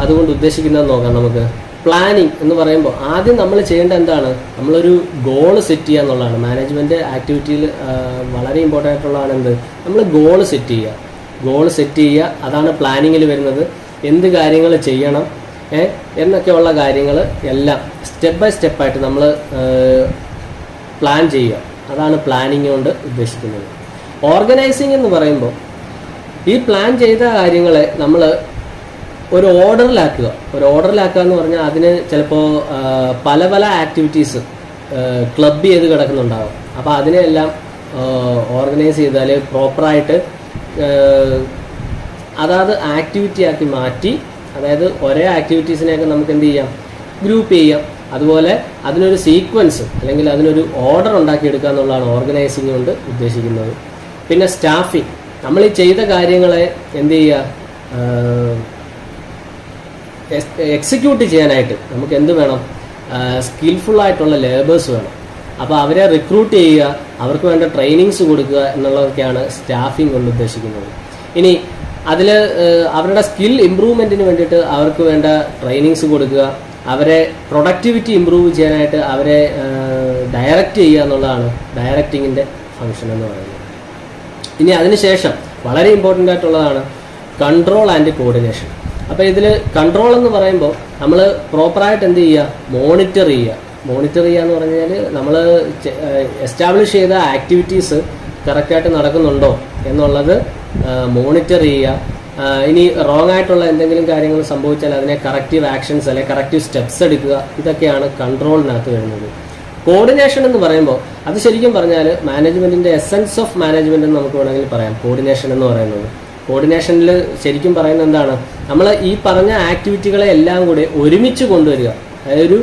അതുകൊണ്ട് ഉദ്ദേശിക്കുന്നതെന്ന് നോക്കാം നമുക്ക്. പ്ലാനിങ് എന്ന് പറയുമ്പോൾ ആദ്യം നമ്മൾ ചെയ്യേണ്ട എന്താണ്? നമ്മളൊരു ഗോള് സെറ്റ് ചെയ്യുക എന്നുള്ളതാണ്. മാനേജ്മെൻറ്റ് ആക്ടിവിറ്റിയിൽ വളരെ ഇമ്പോർട്ടൻ്റ് ആയിട്ടുള്ളതാണ് എന്ത്? നമ്മൾ ഗോള് സെറ്റ് ചെയ്യുക, അതാണ് പ്ലാനിങ്ങിൽ വരുന്നത്. എന്ത് കാര്യങ്ങൾ ചെയ്യണം എന്നൊക്കെയുള്ള കാര്യങ്ങൾ എല്ലാം സ്റ്റെപ്പ് ബൈ സ്റ്റെപ്പായിട്ട് നമ്മൾ പ്ലാൻ ചെയ്യുക, അതാണ് പ്ലാനിങ് കൊണ്ട് ഉദ്ദേശിക്കുന്നത്. ഓർഗനൈസിങ് എന്ന് പറയുമ്പോൾ ഈ പ്ലാൻ ചെയ്ത കാര്യങ്ങളെ നമ്മൾ ഒരു ഓർഡറിലാക്കുക എന്ന് പറഞ്ഞാൽ അതിന് ചിലപ്പോൾ പല പല ആക്ടിവിറ്റീസ് ക്ലബ് ചെയ്ത് കിടക്കുന്നുണ്ടാകും. അപ്പോൾ അതിനെല്ലാം ഓർഗനൈസ് ചെയ്താൽ പ്രോപ്പറായിട്ട് അതാത് ആക്ടിവിറ്റി ആക്കി മാറ്റി, അതായത് ഒരേ ആക്ടിവിറ്റീസിനെയൊക്കെ നമുക്ക് എന്ത് ചെയ്യാം? ഗ്രൂപ്പ് ചെയ്യാം. അതുപോലെ അതിനൊരു സീക്വൻസ് അല്ലെങ്കിൽ അതിനൊരു ഓർഡർ ഉണ്ടാക്കിയെടുക്കുക എന്നുള്ളതാണ് ഓർഗനൈസിങ് കൊണ്ട് ഉദ്ദേശിക്കുന്നത്. പിന്നെ സ്റ്റാഫിങ്, നമ്മൾ ഈ ചെയ്ത കാര്യങ്ങളെ എന്ത് ചെയ്യുക? എക്സിക്യൂട്ട് ചെയ്യാനായിട്ട് നമുക്ക് എന്ത് വേണം? സ്കിൽഫുള്ളായിട്ടുള്ള ലേബേഴ്സ് വേണം. അപ്പോൾ അവരെ റിക്രൂട്ട് ചെയ്യുക, അവർക്ക് വേണ്ട ട്രെയിനിങ്സ് കൊടുക്കുക എന്നുള്ളതൊക്കെയാണ് സ്റ്റാഫിങ് കൊണ്ട് ഉദ്ദേശിക്കുന്നത്. ഇനി അതിൽ അവരുടെ സ്കിൽ ഇമ്പ്രൂവ്മെൻറ്റിന് വേണ്ടിയിട്ട് അവർക്ക് വേണ്ട ട്രെയിനിങ്സ് കൊടുക്കുക, അവരെ പ്രൊഡക്ടിവിറ്റി ഇമ്പ്രൂവ് ചെയ്യാനായിട്ട് അവരെ ഡയറക്റ്റ് ചെയ്യുക എന്നുള്ളതാണ് ഡയറക്റ്റിങ്ങിൻ്റെ ഫങ്ഷൻ എന്ന് പറയുന്നത്. ഇനി അതിനുശേഷം വളരെ ഇമ്പോർട്ടൻ്റ് ആയിട്ടുള്ളതാണ് കൺട്രോൾ ആൻഡ് കോർഡിനേഷൻ. അപ്പോൾ ഇതിൽ കൺട്രോൾ എന്ന് പറയുമ്പോൾ നമ്മൾ പ്രോപ്പറായിട്ട് എന്ത് ചെയ്യുക? മോണിറ്റർ ചെയ്യുക എന്ന് പറഞ്ഞാൽ നമ്മൾ എസ്റ്റാബ്ലിഷ് ചെയ്ത ആക്ടിവിറ്റീസ് കറക്റ്റായിട്ട് നടക്കുന്നുണ്ടോ എന്നുള്ളത് മോണിറ്റർ ചെയ്യുക. ഇനി റോങ് ആയിട്ടുള്ള എന്തെങ്കിലും കാര്യങ്ങൾ സംഭവിച്ചാൽ അതിനെ കറക്റ്റീവ് ആക്ഷൻസ് അല്ലെങ്കിൽ കറക്റ്റീവ് സ്റ്റെപ്സ് എടുക്കുക, ഇതൊക്കെയാണ് കൺട്രോളിനകത്ത് വരുന്നത്. കോർഡിനേഷൻ എന്ന് പറയുമ്പോൾ അത് ശരിക്കും പറഞ്ഞാൽ മാനേജ്മെൻറ്റിൻ്റെ എസെൻസ് ഓഫ് മാനേജ്മെൻറ്റ് എന്ന് നമുക്ക് വേണമെങ്കിൽ പറയാം കോർഡിനേഷൻ എന്ന് പറയുന്നത്. കോർഡിനേഷനിൽ ശരിക്കും പറയുന്നത് എന്താണ്? നമ്മൾ ഈ പറഞ്ഞ ആക്ടിവിറ്റികളെ എല്ലാം കൂടെ ഒരുമിച്ച് കൊണ്ടുവരിക, അതായത് ഒരു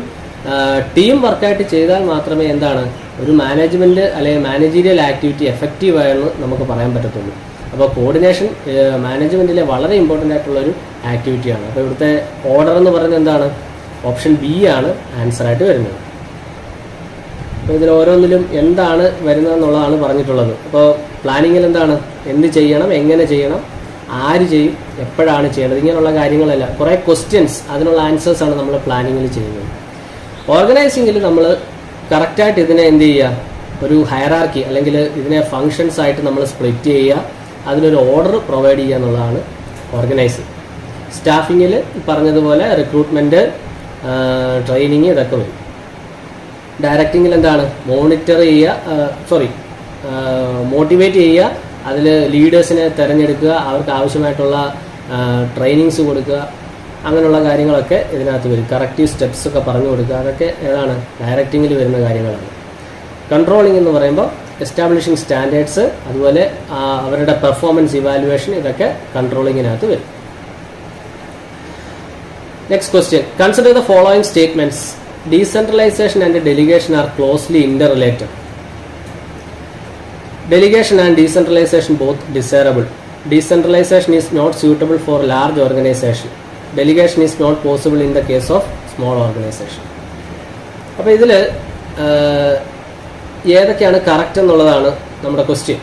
ടീം വർക്കായിട്ട് ചെയ്താൽ മാത്രമേ എന്താണ് ഒരു മാനേജ്മെൻറ്റ് അല്ലെങ്കിൽ മാനേജീരിയൽ ആക്ടിവിറ്റി എഫക്റ്റീവായെന്ന് നമുക്ക് പറയാൻ പറ്റത്തുള്ളൂ. അപ്പോൾ കോർഡിനേഷൻ മാനേജ്മെൻറ്റിലെ വളരെ ഇമ്പോർട്ടൻ്റ് ആയിട്ടുള്ളൊരു ആക്ടിവിറ്റിയാണ്. അപ്പോൾ ഇവിടുത്തെ ഓർഡർ എന്ന് പറയുന്നത് എന്താണ്? ഓപ്ഷൻ ബി ആണ് ആൻസറായിട്ട് വരുന്നത്. അപ്പോൾ ഇതിൽ ഓരോന്നിലും എന്താണ് വരുന്നതെന്നുള്ളതാണ് പറഞ്ഞിട്ടുള്ളത്. അപ്പോൾ പ്ലാനിങ്ങിൽ എന്താണ്? എന്ത് ചെയ്യണം, എങ്ങനെ ചെയ്യണം, ആര് ചെയ്യും, എപ്പോഴാണ് ചെയ്യേണ്ടത്, ഇങ്ങനെയുള്ള കാര്യങ്ങളെല്ലാം കുറേ ക്വസ്റ്റ്യൻസ്, അതിനുള്ള ആൻസേഴ്സാണ് നമ്മൾ പ്ലാനിങ്ങിൽ ചെയ്യുന്നത്. ഓർഗനൈസിങ്ങിൽ നമ്മൾ കറക്റ്റായിട്ട് ഇതിനെ എന്ത് ചെയ്യുക, ഒരു ഹയറാർക്കി അല്ലെങ്കിൽ ഇതിനെ ഫങ്ഷൻസ് ആയിട്ട് നമ്മൾ സ്പ്ലിറ്റ് ചെയ്യുക, അതിനൊരു ഓർഡർ പ്രൊവൈഡ് ചെയ്യുക എന്നുള്ളതാണ് ഓർഗനൈസിങ്. സ്റ്റാഫിങ്ങിൽ പറഞ്ഞതുപോലെ റിക്രൂട്ട്മെൻറ്റ്, ട്രെയിനിങ് ഇതൊക്കെ വരും. ഡയറക്റ്റിങ്ങിൽ എന്താണ്, മോണിറ്റർ ചെയ്യുക, മോട്ടിവേറ്റ് ചെയ്യുക, അതിൽ ലീഡേഴ്സിനെ തിരഞ്ഞെടുക്കുക, അവർക്ക് ആവശ്യമായിട്ടുള്ള ട്രെയിനിങ്സ് കൊടുക്കുക, അങ്ങനെയുള്ള കാര്യങ്ങളൊക്കെ ഇതിനകത്ത് വരും. കറക്റ്റീവ് സ്റ്റെപ്സ് ഒക്കെ പറഞ്ഞു കൊടുക്കുക, അതൊക്കെ ഏതാണ്, ഡയറക്റ്റിങ്ങിൽ വരുന്ന കാര്യങ്ങളാണ്. കൺട്രോളിംഗ് എന്ന് പറയുമ്പോൾ എസ്റ്റാബ്ലിഷിംഗ് സ്റ്റാൻഡേർഡ്സ്, അതുപോലെ അവരുടെ പെർഫോമൻസ് ഇവാലുവേഷൻ, ഇതൊക്കെ കൺട്രോളിങ്ങിനകത്ത് വരും. Next question, consider the following statements. Decentralisation and delegation are closely Inter related. Delegation and decentralization both desirable. Decentralization is not suitable for large organization. Delegation is not possible in the case of small organization. അപ്പോൾ ഇതിൽ ഏതൊക്കെയാണ് correct എന്നുള്ളതാണ് നമ്മുടെ question.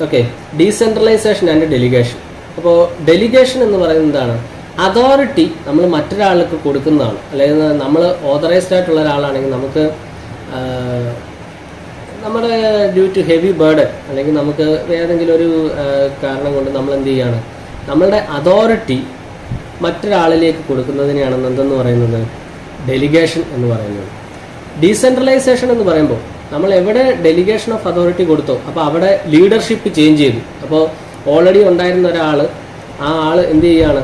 Okay, decentralisation and delegation. അപ്പോൾ delegation എന്ന് പറയുന്നതാണ് authority നമ്മൾ മറ്റൊരാൾക്ക് കൊടുക്കുന്നതാണ്. അല്ലെങ്കിൽ നമ്മൾ ഓതറൈസ്ഡ് ആയിട്ടുള്ള ഒരാളാണെങ്കിൽ നമുക്ക് നമ്മുടെ ഡ്യൂ ടു ഹെവി ബേർഡൻ അല്ലെങ്കിൽ നമുക്ക് ഏതെങ്കിലും ഒരു കാരണം കൊണ്ട് നമ്മൾ എന്ത് ചെയ്യുകയാണ്, നമ്മളുടെ അതോറിറ്റി മറ്റൊരാളിലേക്ക് കൊടുക്കുന്നതിനെയാണ് എന്തെന്ന് പറയുന്നത്, ഡെലിഗേഷൻ എന്ന് പറയുന്നത്. ഡീസെൻട്രലൈസേഷൻ എന്ന് പറയുമ്പോൾ നമ്മൾ എവിടെ ഡെലിഗേഷൻ ഓഫ് അതോറിറ്റി കൊടുത്തോ അപ്പോൾ അവിടെ ലീഡർഷിപ്പ് ചേഞ്ച് ചെയ്തു. അപ്പോൾ ഓൾറെഡി ഉണ്ടായിരുന്ന ഒരാൾ, ആ ആൾ എന്ത് ചെയ്യുകയാണ്,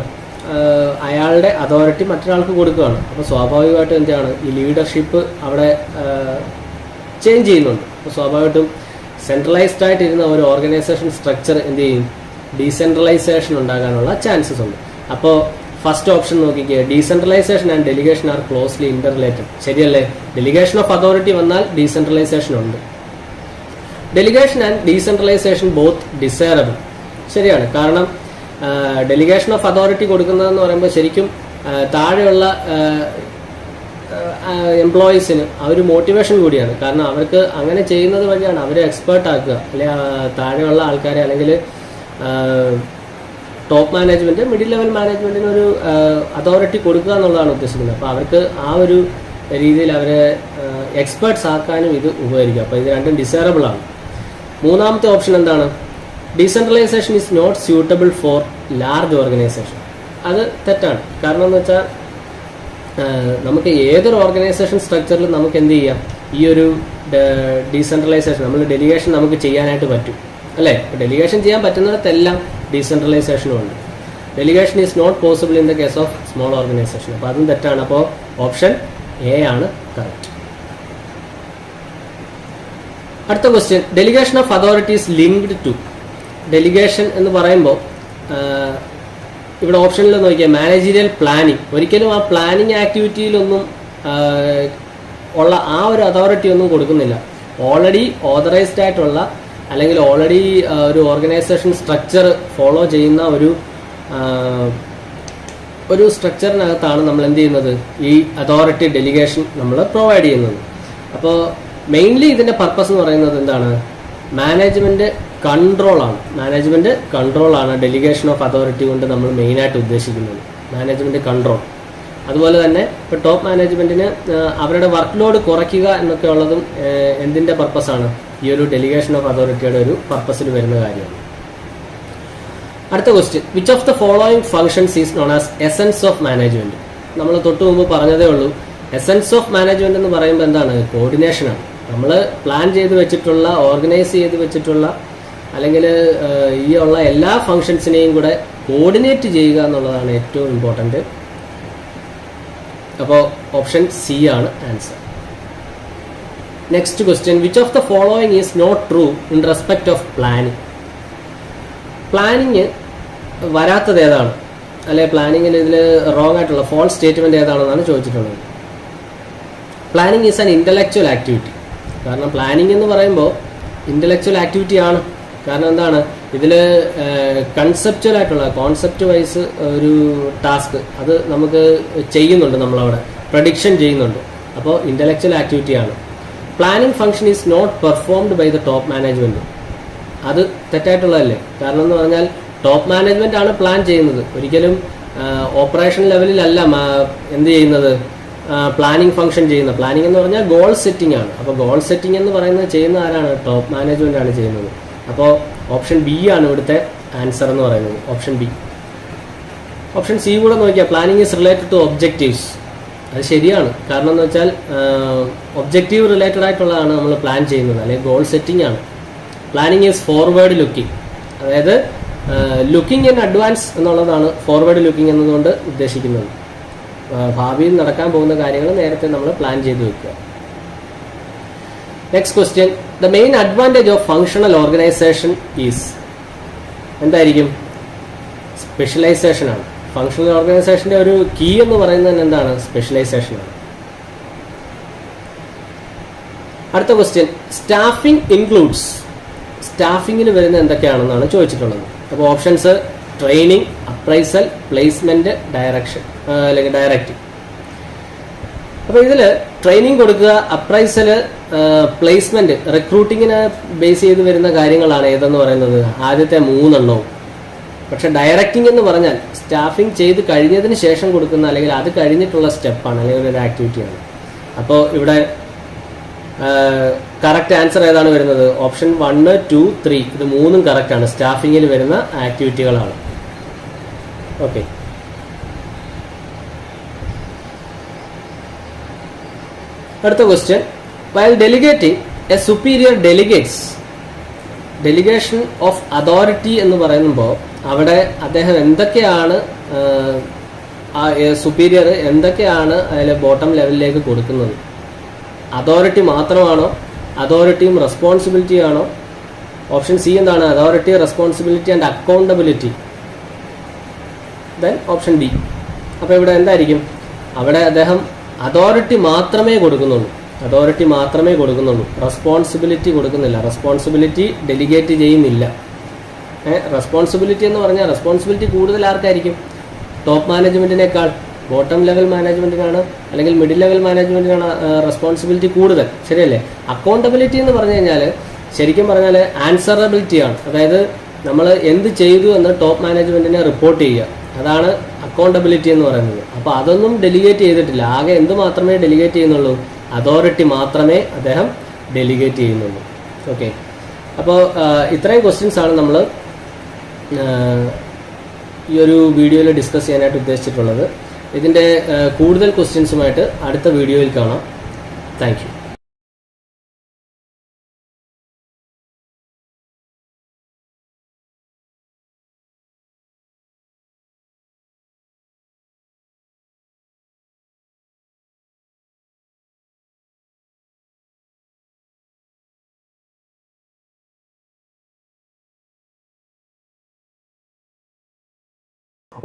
അയാളുടെ അതോറിറ്റി മറ്റൊരാൾക്ക് കൊടുക്കുകയാണ്. അപ്പോൾ സ്വാഭാവികമായിട്ടും എന്താണ്, ഈ ലീഡർഷിപ്പ് അവിടെ ചേഞ്ച് ചെയ്യുന്നുണ്ട്. അപ്പോൾ സ്വാഭാവികമായിട്ടും സെൻട്രലൈസ്ഡ് ആയിട്ടിരുന്ന ഒരു ഓർഗനൈസേഷൻ സ്ട്രക്ചർ എന്ത് ചെയ്യും, ഡീസെൻട്രലൈസേഷൻ ഉണ്ടാകാനുള്ള ചാൻസസ് ഉണ്ട്. അപ്പോൾ ഫസ്റ്റ് ഓപ്ഷൻ നോക്കിക്കുക, decentralization and delegation are closely interrelated. ശരിയല്ലേ? ഡെലിഗേഷൻ ഓഫ് അതോറിറ്റി വന്നാൽ ഡീസെൻട്രലൈസേഷൻ ഉണ്ട്. Delegation and decentralization both desirable. ശരിയാണ്. കാരണം ഡെലിഗേഷൻ ഓഫ് അതോറിറ്റി കൊടുക്കുന്നതെന്ന് പറയുമ്പോൾ ശരിക്കും താഴെയുള്ള എംപ്ലോയീസിന് ആ ഒരു മോട്ടിവേഷൻ കൂടിയാണ്. കാരണം അവർക്ക് അങ്ങനെ ചെയ്യുന്നത് വഴിയാണ് അവരെ എക്സ്പേർട്ട് ആക്കുക, അല്ലെങ്കിൽ താഴെയുള്ള ആൾക്കാരെ അല്ലെങ്കിൽ ടോപ്പ് മാനേജ്മെന്റ്, മിഡിൽ ലെവൽ മാനേജ്മെന്റിന് ഒരു അതോറിറ്റി കൊടുക്കുക എന്നുള്ളതാണ് ഉദ്ദേശിക്കുന്നത്. അപ്പോൾ അവർക്ക് ആ ഒരു രീതിയിൽ അവരെ എക്സ്പേർട്സ് ആക്കാനും ഇത് ഉപകരിക്കും. അപ്പോൾ ഇത് രണ്ടും ഡിസൈറബിൾ ആണ്. മൂന്നാമത്തെ ഓപ്ഷൻ എന്താണ്, decentralization is not suitable for large organization. അത് തെറ്റാണ്. കാരണം എന്ന് വെച്ചാൽ നമുക്ക് ഏതൊരു ഓർഗനൈസേഷൻ സ്ട്രക്ചറിലും നമുക്ക് എന്ത് ചെയ്യാം, ഈ ഒരു ഡീസെൻട്രലൈസേഷൻ, നമ്മൾ ഡെലിഗേഷൻ നമുക്ക് ചെയ്യാനായിട്ട് പറ്റും, അല്ലേ? ഡെലിഗേഷൻ ചെയ്യാൻ പറ്റുന്നിടത്തെല്ലാം ഡീസെൻട്രലൈസേഷനും ഉണ്ട്. Delegation is not possible in the case of small organization. അപ്പോൾ അതും തെറ്റാണ്. അപ്പോൾ ഓപ്ഷൻ എ ആണ് കറക്റ്റ്. അടുത്ത question, delegation of authorities linked to. Delegation എന്ന് പറയുമ്പോൾ ഇവിടെ ഓപ്ഷനിൽ നോക്കിയാൽ മാനേജീരിയൽ പ്ലാനിങ്. ഒരിക്കലും ആ പ്ലാനിങ് ആക്ടിവിറ്റിയിലൊന്നും ഉള്ള ആ ഒരു അതോറിറ്റി ഒന്നും കൊടുക്കുന്നില്ല. ഓൾറെഡി ഓതറൈസ്ഡ് ആയിട്ടുള്ള അല്ലെങ്കിൽ ഓൾറെഡി ഒരു ഓർഗനൈസേഷൻ സ്ട്രക്ചർ ഫോളോ ചെയ്യുന്ന ഒരു സ്ട്രക്ചറിനകത്താണ് നമ്മൾ എന്ത് ചെയ്യുന്നത്, ഈ അതോറിറ്റി ഡെലിഗേഷൻ നമ്മൾ പ്രൊവൈഡ് ചെയ്യുന്നത്. അപ്പോൾ മെയിൻലി ഇതിൻ്റെ പർപ്പസ് എന്ന് പറയുന്നത് എന്താണ്, മാനേജ്മെൻറ്റ് കൺട്രോളാണ് ഡെലിഗേഷൻ ഓഫ് അതോറിറ്റി കൊണ്ട് നമ്മൾ മെയിനായിട്ട് ഉദ്ദേശിക്കുന്നത്. Management control. അതുപോലെ തന്നെ ഇപ്പോൾ ടോപ്പ് മാനേജ്മെൻറ്റിന് അവരുടെ വർക്ക് ലോഡ് കുറയ്ക്കുക എന്നൊക്കെ ഉള്ളതും എന്തിൻ്റെ പർപ്പസാണ്, ഈ ഒരു ഡെലിഗേഷൻ ഓഫ് അതോറിറ്റിയുടെ ഒരു പർപ്പസിൽ വരുന്ന കാര്യമാണ്. അടുത്ത question, which of the following functions is known as essence of management. നമ്മൾ തൊട്ട് മുമ്പ് പറഞ്ഞതേ ഉള്ളൂ. എസൻസ് ഓഫ് മാനേജ്മെൻറ്റ് എന്ന് പറയുമ്പോൾ എന്താണ്, കോർഡിനേഷനാണ്. നമ്മൾ പ്ലാൻ ചെയ്ത് വെച്ചിട്ടുള്ള, ഓർഗനൈസ് ചെയ്ത് വെച്ചിട്ടുള്ള അല്ലെങ്കിൽ ഈ ഉള്ള എല്ലാ ഫങ്ഷൻസിനെയും കൂടെ കോർഡിനേറ്റ് ചെയ്യുക എന്നുള്ളതാണ് ഏറ്റവും ഇമ്പോർട്ടൻറ്റ്. അപ്പോൾ ഓപ്ഷൻ സി ആണ് answer. Next question, which of the following is not true in respect of planning. Planning വരാത്തത് ഏതാണ്, അല്ലെ പ്ലാനിങ്ങിൽ ഇതിൽ റോങ് ആയിട്ടുള്ള ഫോൾസ് സ്റ്റേറ്റ്മെന്റ് ഏതാണെന്നാണ് ചോദിച്ചിട്ടുള്ളത്. Planning is an intellectual activity. കാരണം പ്ലാനിങ് എന്ന് പറയുമ്പോൾ ഇന്റലക്ച്വൽ ആക്ടിവിറ്റി ആണ്. കാരണം എന്താണ്, ഇതിൽ കൺസെപ്ച്വൽ ആയിട്ടുള്ള കോൺസെപ്റ്റ് വൈസ് ഒരു ടാസ്ക് അത് നമുക്ക് ചെയ്യുന്നുണ്ട്, നമ്മളവിടെ പ്രഡിക്ഷൻ ചെയ്യുന്നുണ്ട്. അപ്പോൾ ഇന്റലക്ച്വൽ ആക്ടിവിറ്റിയാണ്. Planning function is not performed by the top management. അത് തെറ്റായിട്ടുള്ളതല്ലേ? കാരണം എന്ന് പറഞ്ഞാൽ ടോപ്പ് മാനേജ്മെന്റ് ആണ് പ്ലാൻ ചെയ്യുന്നത്. ഒരിക്കലും ഓപ്പറേഷൻ ലെവലിലല്ല എന്ത് ചെയ്യുന്നത്, പ്ലാനിങ് ഫംഗ്ഷൻ ചെയ്യുന്നത്. പ്ലാനിങ് എന്ന് പറഞ്ഞാൽ ഗോൾ സെറ്റിംഗ് ആണ്. അപ്പോൾ ഗോൾ സെറ്റിംഗ് എന്ന് പറയുന്നത് ചെയ്യുന്ന ആരാണ്? ടോപ്പ് മാനേജ്മെന്റ് ആണ് ചെയ്യുന്നത്. അപ്പോൾ ഓപ്ഷൻ ബി ആണ് ഇവിടുത്തെ ആൻസർ എന്ന് പറയുന്നത്, ഓപ്ഷൻ ബി. ഓപ്ഷൻ സി കൂടെ നോക്കിയാൽ planning is related to objectives. അത് ശരിയാണ്. കാരണം എന്ന് വെച്ചാൽ ഒബ്ജക്റ്റീവ് റിലേറ്റഡ് ആയിട്ടുള്ളതാണ് നമ്മൾ പ്ലാൻ ചെയ്യുന്നത്, അല്ലെങ്കിൽ ഗോൾ സെറ്റിംഗ് ആണ്. പ്ലാനിങ് ഈസ് ഫോർവേഡ് ലുക്കിംഗ്, അതായത് ലുക്കിംഗ് ഇൻ അഡ്വാൻസ് എന്നുള്ളതാണ് ഫോർവേഡ് ലുക്കിംഗ് എന്നതുകൊണ്ട് ഉദ്ദേശിക്കുന്നത്. ഭാവിയിൽ നടക്കാൻ പോകുന്ന കാര്യങ്ങൾ നേരത്തെ നമ്മൾ പ്ലാൻ ചെയ്ത് വെക്കുക. Next question, the main advantage of functional organisation is. എന്തായിരിക്കും? സ്പെഷ്യലൈസേഷൻ ആണ്. ഫങ്ഷണൽ ഓർഗനൈസേഷന്റെ ഒരു കീ എന്ന് പറയുന്നത് എന്താണ്? സ്പെഷ്യലൈസേഷൻ ആണ്. അടുത്ത ക്വസ്റ്റ്യൻ, സ്റ്റാഫിംഗ് ഇൻക്ലൂഡ്സ്. സ്റ്റാഫിങ്ങിൽ വരുന്ന എന്തൊക്കെയാണെന്നാണ് ചോദിച്ചിട്ടുള്ളത്. അപ്പോൾ options training, appraisal, placement, direction അല്ലെങ്കിൽ ഡയറക്റ്റ്. അപ്പോൾ ഇതിൽ ട്രെയിനിങ് കൊടുക്കുക, അപ്രൈസല്, പ്ലേസ്മെന്റ്, റിക്രൂട്ടിങ്ങിനെ ബേസ് ചെയ്ത് വരുന്ന കാര്യങ്ങളാണ് ഏതെന്ന് പറയുന്നത് ആദ്യത്തെ മൂന്നെണ്ണവും. പക്ഷെ ഡയറക്റ്റിംഗ് എന്ന് പറഞ്ഞാൽ സ്റ്റാഫിംഗ് ചെയ്ത് കഴിഞ്ഞതിന് ശേഷം കൊടുക്കുന്ന അല്ലെങ്കിൽ അത് കഴിഞ്ഞിട്ടുള്ള സ്റ്റെപ്പാണ് അല്ലെങ്കിൽ ഒരു ആക്ടിവിറ്റിയാണ്. അപ്പോൾ ഇവിടെ കറക്റ്റ് ആൻസർ ഏതാണ് വരുന്നത്? ഓപ്ഷൻ 1, 2, 3 ഇത് മൂന്നും കറക്റ്റ് ആണ്. സ്റ്റാഫിങ്ങിൽ വരുന്ന ആക്ടിവിറ്റികളാണ്. ഓക്കെ, അടുത്ത question, while delegating A superior delegates. Delegation of authority എന്ന് പറയുമ്പോൾ അവിടെ അദ്ദേഹം എന്തൊക്കെയാണ് സുപ്പീരിയർ എന്തൊക്കെയാണ് അതിൽ ബോട്ടം ലെവലിലേക്ക് കൊടുക്കുന്നത്? അതോറിറ്റി മാത്രമാണോ? അതോറിറ്റിയും റെസ്പോൺസിബിലിറ്റി ആണോ? ഓപ്ഷൻ സി എന്താണ്? Authority, responsibility and accountability. Then option B. അപ്പോൾ ഇവിടെ എന്തായിരിക്കും? അവിടെ അദ്ദേഹം അതോറിറ്റി മാത്രമേ കൊടുക്കുന്നുള്ളൂ, അതോറിറ്റി മാത്രമേ കൊടുക്കുന്നുള്ളൂ, റെസ്പോൺസിബിലിറ്റി കൊടുക്കുന്നില്ല, റെസ്പോൺസിബിലിറ്റി ഡെലിഗേറ്റ് ചെയ്യുന്നില്ല. റെസ്പോൺസിബിലിറ്റി എന്ന് പറഞ്ഞാൽ റെസ്പോൺസിബിലിറ്റി കൂടുതൽ ആർക്കായിരിക്കും? ടോപ്പ് മാനേജ്മെന്റിനേക്കാൾ ബോട്ടം ലെവൽ മാനേജ്മെന്റിനാണ് അല്ലെങ്കിൽ മിഡിൽ ലെവൽ മാനേജ്മെന്റിനാണ് റെസ്പോൺസിബിലിറ്റി കൂടുതൽ, ശരിയല്ലേ? അക്കൗണ്ടബിലിറ്റി എന്ന് പറഞ്ഞു കഴിഞ്ഞാൽ ശരിക്കും പറഞ്ഞാൽ ആൻസറബിലിറ്റിയാണ്. അതായത് നമ്മൾ എന്ത് ചെയ്തു എന്ന് ടോപ്പ് മാനേജ്മെന്റിനെ റിപ്പോർട്ട് ചെയ്യുക, അതാണ് അക്കൗണ്ടബിലിറ്റി എന്ന് പറയുന്നത്. അപ്പോൾ അതൊന്നും ഡെലിഗേറ്റ് ചെയ്തിട്ടില്ല. ആകെ എന്ത് മാത്രമേ ഡെലിഗേറ്റ് ചെയ്യുന്നുള്ളൂ? അതോറിറ്റി മാത്രമേ അദ്ദേഹം ഡെലിഗേറ്റ് ചെയ്യുന്നുള്ളൂ. ഓക്കെ, അപ്പോൾ ഇത്രയും ക്വസ്റ്റ്യൻസ് ആണ് നമ്മൾ ഈ ഒരു വീഡിയോയിൽ ഡിസ്കസ് ചെയ്യാനായിട്ട് ഉദ്ദേശിച്ചിട്ടുള്ളത്. ഇതിൻ്റെ കൂടുതൽ ക്വസ്റ്റ്യൻസുമായിട്ട് അടുത്ത വീഡിയോയിൽ കാണാം. Thank you.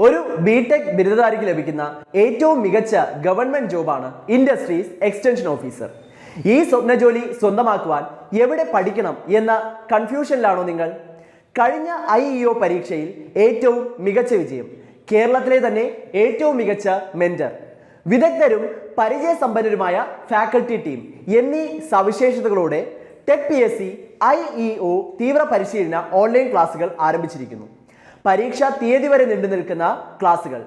ഒരു ബിടെക് ബിരുദധാരിക്ക് ലഭിക്കുന്ന ഏറ്റവും മികച്ച ഗവൺമെന്റ് ജോബാണ് ഇൻഡസ്ട്രീസ് എക്സ്റ്റൻഷൻ ഓഫീസർ. ഈ സ്വപ്ന ജോലി സ്വന്തമാക്കുവാൻ എവിടെ പഠിക്കണം എന്ന കൺഫ്യൂഷനിലാണോ നിങ്ങൾ? കഴിഞ്ഞ IEO പരീക്ഷയിൽ ഏറ്റവും മികച്ച വിജയം, കേരളത്തിലെ തന്നെ ഏറ്റവും മികച്ച മെന്റർ, വിദഗ്ധരും പരിചയസമ്പന്നരുമായ ഫാക്കൽറ്റി ടീം എന്നീ സവിശേഷതകളോടെ ടെക് PSC IEO തീവ്ര പരിശീലന ഓൺലൈൻ ക്ലാസുകൾ ആരംഭിച്ചിരിക്കുന്നു. പരീക്ഷാ തീയതി വരെ നീണ്ടു നിൽക്കുന്ന ക്ലാസുകൾ,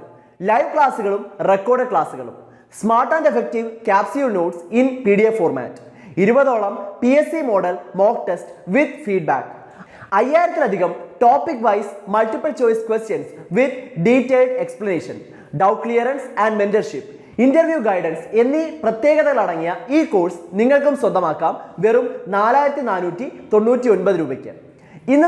ലൈവ് ക്ലാസുകളും റെക്കോർഡ് ക്ലാസുകളും, smart and effective capsule notes in PDF format, 20ഓളം PSC model mock test with feedback, 5000-ലധികം topic wise multiple choice questions with detailed explanation, doubt clearance and mentorship, interview guidance എന്നീ പ്രത്യേകതകൾ അടങ്ങിയ ഈ കോഴ്സ് നിങ്ങൾക്കും സ്വന്തമാക്കാം വെറും 4499 രൂപയ്ക്ക്. ഇന്ന്